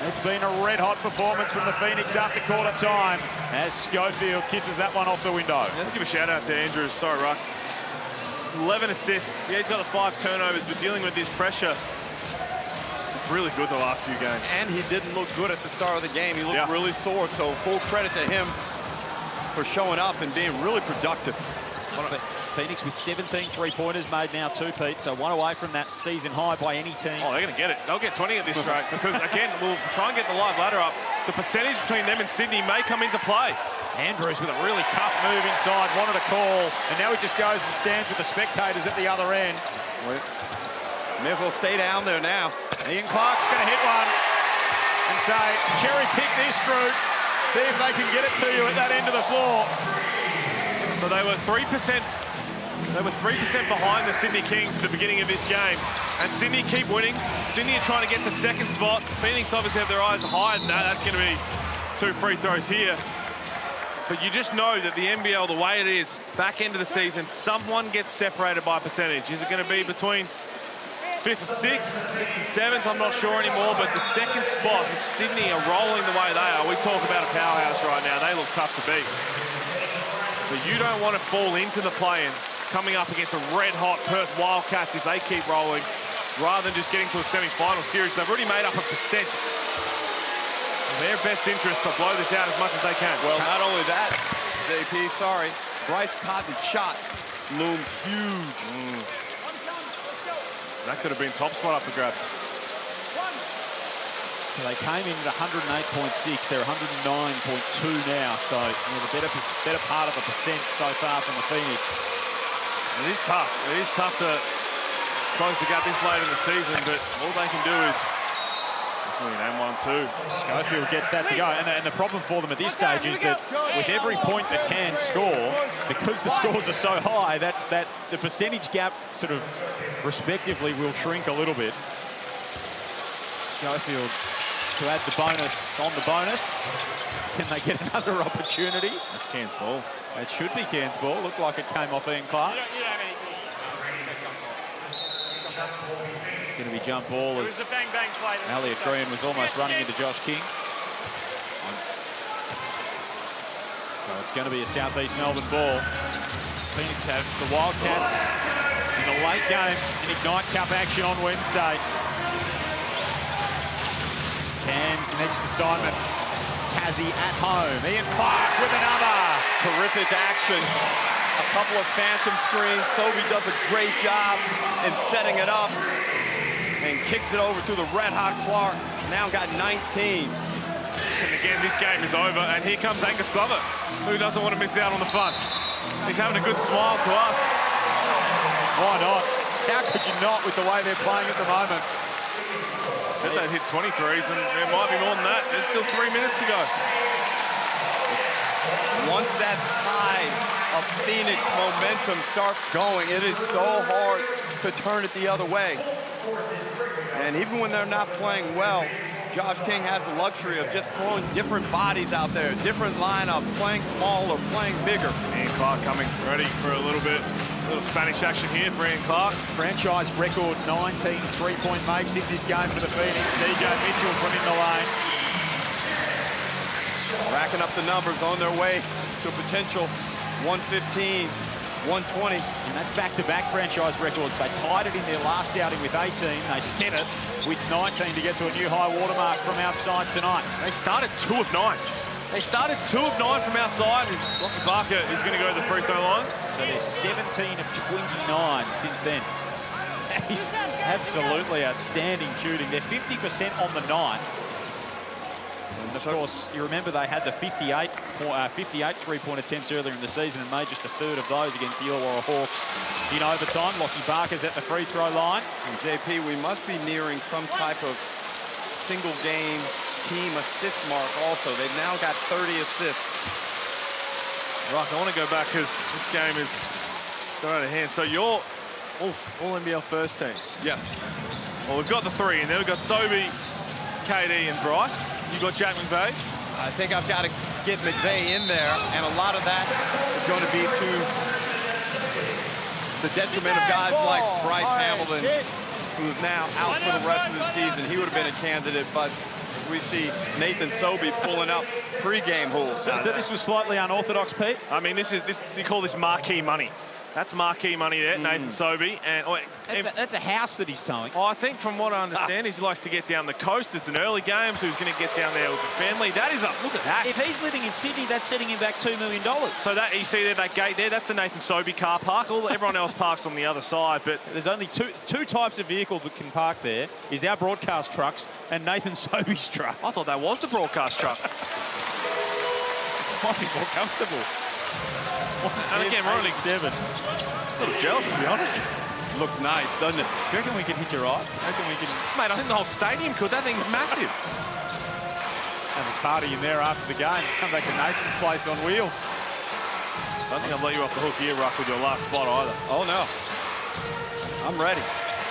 It's been a red-hot performance from the Phoenix after quarter time as Schofield kisses that one off the window. Let's give a shout-out to Andrews. Sorry, Ruck. 11 assists. Yeah, he's got the 5 turnovers, but dealing with this pressure, it's really good the last few games. And he didn't look good at the start of the game. He looked really sore, so full credit to him for showing up and being really productive. Phoenix with 17 three-pointers made now 2, Pete, so 1 away from that season high by any team. Oh, they're going to get it. They'll get 20 at this rate because, again, we'll try and get the live ladder up. The percentage between them and Sydney may come into play. Andrews with a really tough move inside, wanted a call, and now he just goes and stands with the spectators at the other end. May as well stay down there now. Ian Clark's going to hit one and say, cherry pick this fruit, see if they can get it to you at that end of the floor. So they were 3%. They were 3% behind the Sydney Kings at the beginning of this game. And Sydney keep winning. Sydney are trying to get to second spot. Phoenix obviously have their eyes higher than that. That's going to be 2 free throws here. But you just know that the NBL, the way it is, back end of the season, someone gets separated by percentage. Is it going to be between 5th and 6th, 6th and 7th? I'm not sure anymore. But the second spot, if Sydney are rolling the way they are, we talk about a powerhouse right now. They look tough to beat. But you don't want to fall into the play-in coming up against a red-hot Perth Wildcats if they keep rolling, rather than just getting to a semi-final series. They've already made up a percent. Their best interest to blow this out as much as they can. Well, not only that, JP, sorry, Bryce Cotton's shot looms huge. That could have been top spot up for grabs. So they came in at 108.6. They're 109.2 now. So the better part of a percent so far from the Phoenix. It is tough. It is tough to close the gap this late in the season, but all they can do is name 1-2. Schofield gets that to go, and the problem for them at this stage is that with every point that can score, because the scores are so high, that the percentage gap sort of respectively will shrink a little bit. Schofield to add the bonus on the bonus. Can they get another opportunity? That's Cairns' ball. It should be Cairns' ball. Looked like it came off Ian Clark. It's going to be jump ball as Elliot Green was almost running into Josh King. So it's going to be a Southeast Melbourne ball. Phoenix have the Wildcats in a late game in Ignite Cup action on Wednesday. Cairns next assignment. Tassie at home. Ian Clark with another. Terrific action. A couple of phantom screens. Sobey does a great job in setting it up and kicks it over to the red-hot Clark. Now got 19. And again, this game is over, and here comes Angus Glover, who doesn't want to miss out on the fun. He's having a good smile to us. Why not? How could you not with the way they're playing at the moment? Said they'd hit 20 threes, and there might be more than that. There's still 3 minutes to go. Once that tide of Phoenix momentum starts going, it is so hard to turn it the other way. And even when they're not playing well, Josh King has the luxury of just throwing different bodies out there, different lineup, playing small or playing bigger. Ian Clark coming ready for a little Spanish action here for Ian Clark. Franchise record 19 three-point makes in this game for the Phoenix. DJ Mitchell from in the lane. Racking up the numbers on their way to a potential 115 120. And that's back-to-back franchise records. They tied it in their last outing with 18. They set it with 19 to get to a new high watermark from outside tonight. They started 2 of 9. They started 2 of 9 from outside. Lockie Barker is going to go to the free throw line. So they're 17 of 29 since then. He's absolutely outstanding shooting. They're 50% on the night. And of course, you remember they had the 58 three-point attempts earlier in the season and made just a third of those against the Illawarra Hawks in overtime. Lockie Barker's at the free throw line. And JP, we must be nearing some type of single game team assist mark also. They've now got 30 assists. Right, I want to go back because this game is going out of hand. So you're all NBL first team? Yes. Well, we've got the 3 in there. We've got Sobey, KD and Bryce. You've got Jack McVeigh. I think I've got to get McVeigh in there, and a lot of that is going to be to the detriment of guys like Bryce Hamilton, who's now out for the rest of the season. He would have been a candidate, but we see Nathan Sobey pulling up pre-game hools. So this was slightly unorthodox, Pete? I mean, you call this marquee money. That's marquee money there, Nathan Sobey. And that's a house that he's towing. Oh, I think from what I understand, he likes to get down the coast. It's an early game, so he's going to get down there with the family. That is a, look at that. If he's living in Sydney, that's setting him back $2 million. So that, you see there, that gate there, that's the Nathan Sobey car park. Everyone else parks on the other side, but there's only two types of vehicle that can park there, is our broadcast trucks and Nathan Sobey's truck. I thought that was the broadcast truck. Might be more comfortable. And again, we're only 7. A little jealous, to be honest. Looks nice, doesn't it? Do you reckon we can hit your ride? Mate, I think the whole stadium could. That thing's massive. Have a party in there after the game. Come back to Nathan's place on wheels. I don't think I'll let you off the hook here, Ruck, with your last spot either. Oh, no. I'm ready.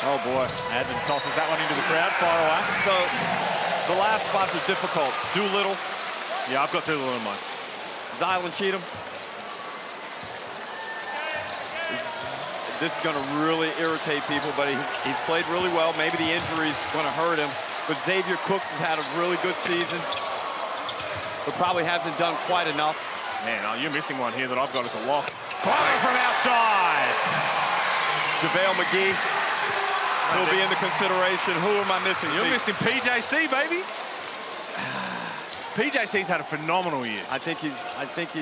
Oh, boy. Adnan tosses that one into the crowd. Far away. So, the last spots are difficult. Doolittle. Yeah, I've got Doolittle in mine. Zylan Cheatham. This is going to really irritate people, but he's played really well. Maybe the injury's going to hurt him. But Xavier Cooks has had a really good season, but probably hasn't done quite enough. Man, you're missing one here that I've got as a lock. Fire from outside. JaVale McGee will be in the consideration. Who am I missing? You're missing PJC, baby. PJC's had a phenomenal year. I think he's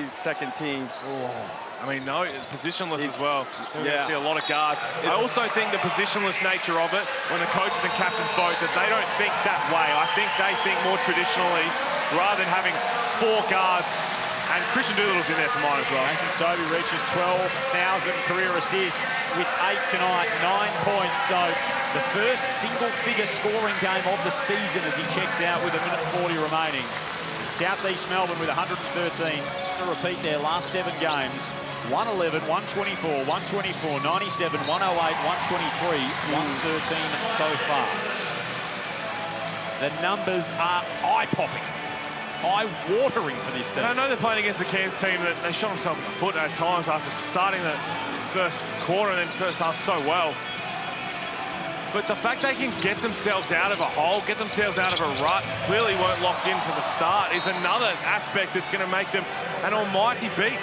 second team. I mean, no, positionless as well. We're going to see a lot of guards. I also think the positionless nature of it, when the coaches and captains vote, that they don't think that way. I think they think more traditionally, rather than having 4 guards. And Christian Doolittle's in there for mine as well. Nathan Sobey reaches 12,000 career assists with 8 tonight, 9 points. So the first single-figure scoring game of the season as he checks out with 1:40 remaining. South East Melbourne with 113. To repeat their last 7 games. 111, 124, 124, 97, 108, 123, 113 so far. The numbers are eye-popping, eye-watering for this team. And I know they're playing against the Cairns team that they shot themselves in the foot at times after starting the first quarter and then first half so well. But the fact they can get themselves out of a hole, get themselves out of a rut, clearly weren't locked into the start, is another aspect that's going to make them an almighty beat.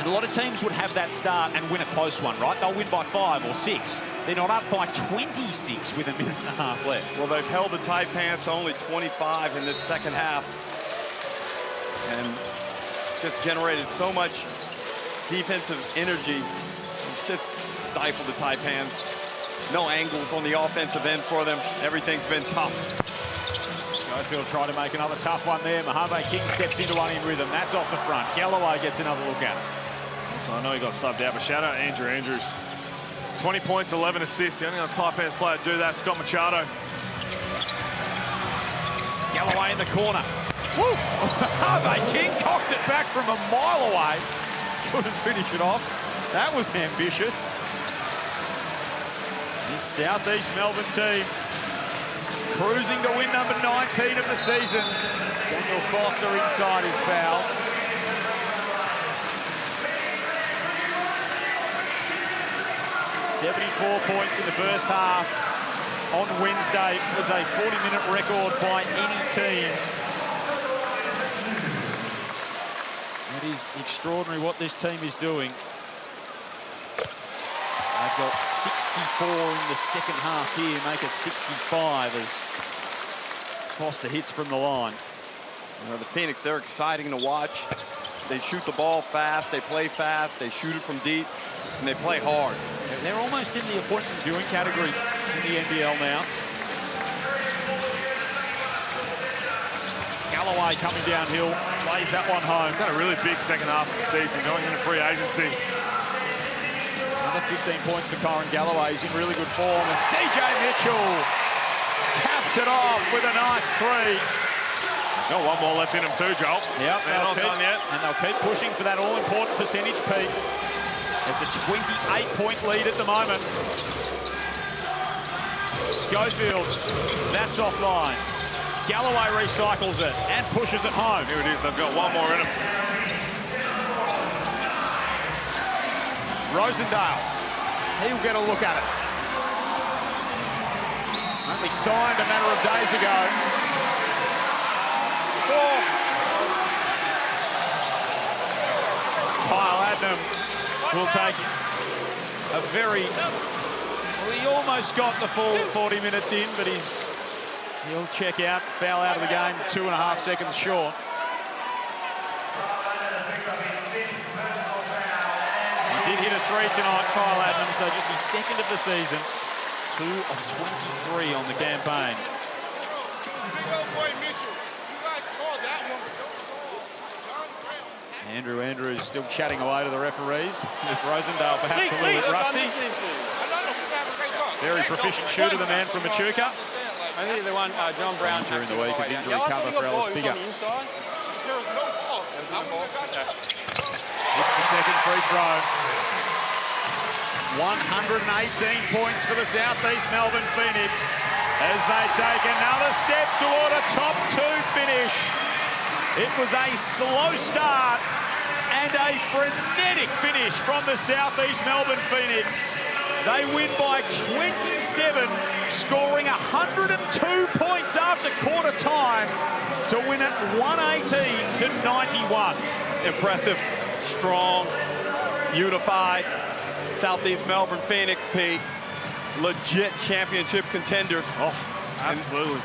And a lot of teams would have that start and win a close one, right? They'll win by 5 or 6. They're not up by 26 with 1.5 minutes left. Well, they've held the Taipans to only 25 in this second half. And just generated so much defensive energy. It's just stifled the Taipans. No angles on the offensive end for them. Everything's been tough. Schofield trying to make another tough one there. Mojave King steps into one in rhythm. That's off the front. Galloway gets another look at it. So I know he got subbed out, but shout out Andrew Andrews. 20 points, 11 assists. The only other Taipans player to do that, Scott Machado. Galloway in the corner. Woo! Mojave King cocked it back from a mile away. Couldn't finish it off. That was ambitious. This South East Melbourne team cruising to win number 19 of the season. Daniel Foster inside is fouled. .74 points in the first half on Wednesday. It was a 40-minute record by any team. It is extraordinary what this team is doing. got 64 in the second half here, make it 65 as Foster hits from the line. You know, the Phoenix, they're exciting to watch. They shoot the ball fast, they play fast, they shoot it from deep, and they play hard. They're almost in the appointment viewing category in the NBL now. Galloway coming downhill, lays that one home. He's had a really big second half of the season, going into free agency. Another 15 points for Kyron Galloway. He's in really good form as DJ Mitchell caps it off with a nice three. Got one more left in him too, Joel. Yep, they're not done yet. And they'll keep pushing for that all-important percentage peak. It's a 28-point lead at the moment. Schofield, that's offline. Galloway recycles it and pushes it home. Here it is, they've got one more in him. Rosendale, he'll get a look at it. Only signed a matter of days ago. Kyle Adnam will take a very... Well, he almost got the full 40 minutes in, but he'll check out, foul out of the game, 2.5 seconds short. He did hit a three tonight, Kyle Adnam, so just his second of the season. 2 of 23 on the campaign. Andrew Andrews still chatting away to the referees. With Rosendale perhaps a little bit rusty. Very proficient shooter, the man from Machuca. I think the one John Brown during the week as injury cover for Ellis Bigger. It's the second free throw. 118 points for the Southeast Melbourne Phoenix as they take another step toward a top 2 finish. It was a slow start and a frenetic finish from the Southeast Melbourne Phoenix. They win by 27, scoring 102 points after quarter time to win it 118-91. Impressive, strong, unified Southeast Melbourne Phoenix, Pete. Legit championship contenders. Oh, absolutely.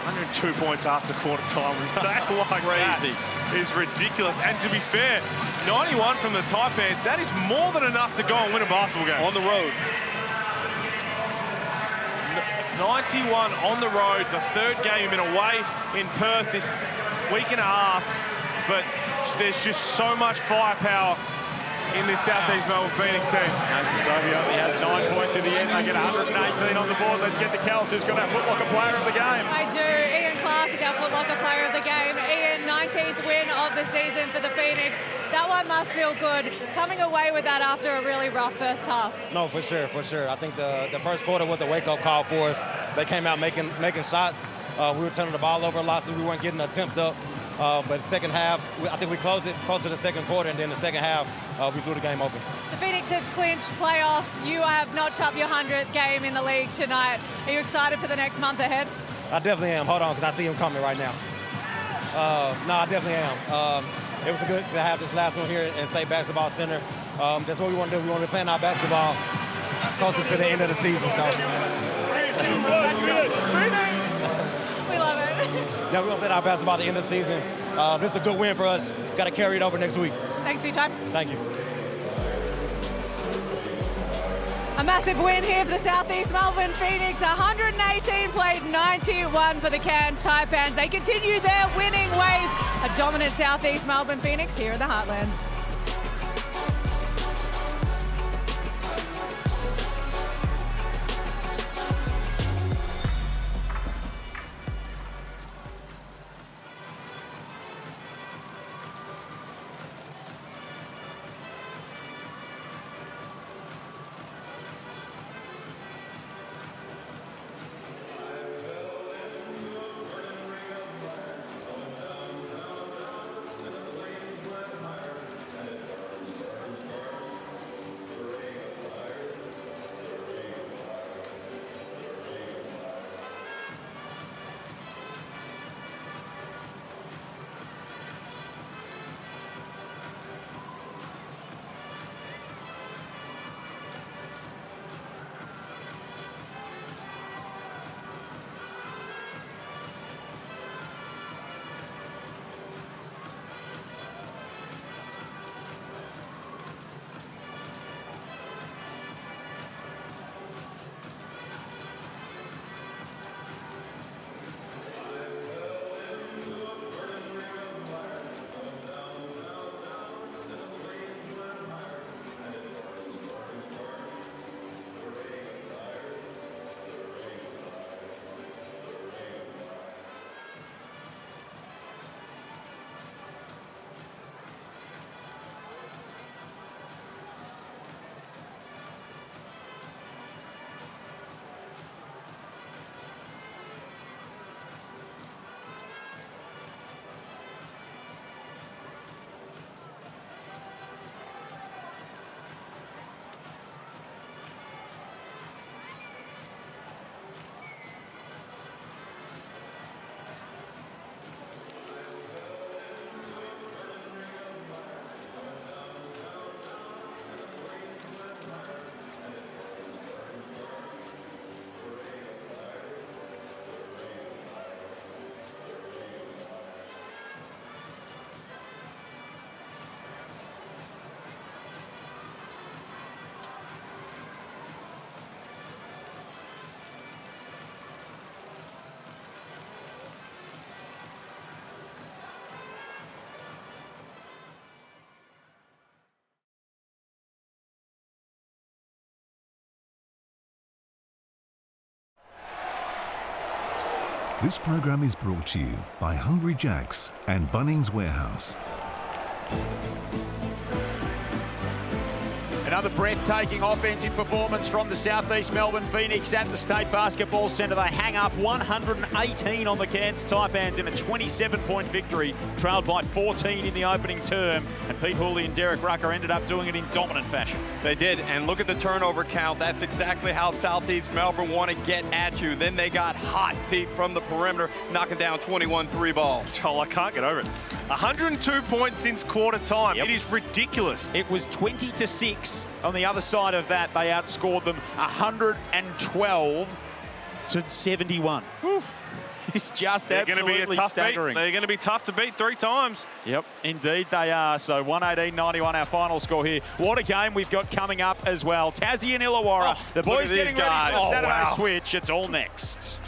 102 points after quarter time. We say like crazy. That is ridiculous. And to be fair, 91 from the Taipans, that is more than enough to go and win a basketball game. On the road. 91 on the road, the third game in away in Perth this week and a half. But there's just so much firepower in this Southeast Melbourne Phoenix team. Sobey only has 9 points in the end. They get 118 on the board. Let's get to Kels, who's got our Foot Locker player of the game. I do. Ian Clark is our Foot Locker player of the game. Ian, 19th win of the season for the Phoenix. That one must feel good. Coming away with that after a really rough first half. No, for sure, for sure. I think the first quarter was a wake-up call for us. They came out making shots. We were turning the ball over a lot, so we weren't getting attempts up. But second half, I think we closed it close to the second quarter, and then the second half, we blew the game open. The Phoenix have clinched playoffs. You have notched up your 100th game in the league tonight. Are you excited for the next month ahead? I definitely am. Hold on, because I see him coming right now. No, I definitely am. It was good to have this last one here at State Basketball Center. That's what we want to do. We want to be playing our basketball closer to the end of the season. So. We love it. Yeah, we're going to play our basketball at the end of the season. This is a good win for us. Got to carry it over next week. Thanks for your time. Thank you. A massive win here for the Southeast Melbourne Phoenix. 118 played 91 for the Cairns Taipans. They continue their winning ways. A dominant Southeast Melbourne Phoenix here in the Heartland. This program is brought to you by Hungry Jack's and Bunnings Warehouse. Another breathtaking offensive performance from the Southeast Melbourne Phoenix at the State Basketball Centre. They hang up 118 on the Cairns Taipans in a 27-point victory, trailed by 14 in the opening term. And Pete Hooley and Derek Rucker ended up doing it in dominant fashion. They did, and look at the turnover count. That's exactly how Southeast Melbourne want to get at you. Then they got hot, Pete, from the perimeter, knocking down 21 three balls. Joel, I can't get over it. 102 points since quarter time. Yep. It is ridiculous. It was 20-6. On the other side of that, they outscored them 112-71. Whew. It's just absolutely staggering. They're going to be tough to beat 3 times. Yep, indeed they are. So 118-91, our final score here. What a game we've got coming up as well. Tassie and Illawarra. The boys getting ready for the Saturday switch. It's all next.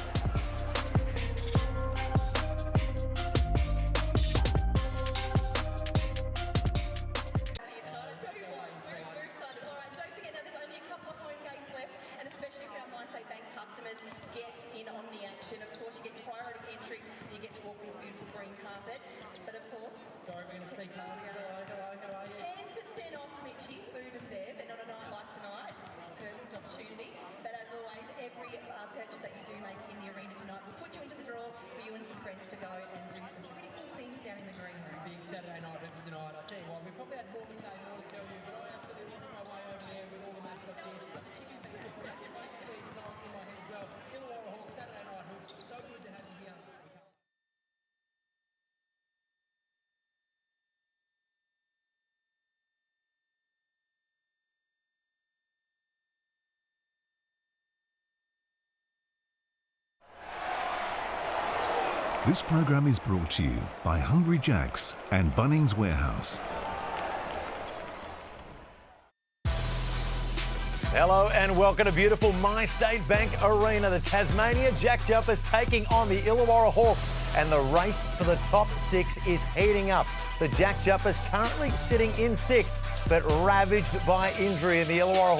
This program is brought to you by Hungry Jack's and Bunnings Warehouse. Hello and welcome to beautiful My State Bank Arena. The Tasmania Jack Jumpers taking on the Illawarra Hawks, and the race for the top 6 is heating up. The Jack Jumpers currently sitting in 6th, but ravaged by injury, and the Illawarra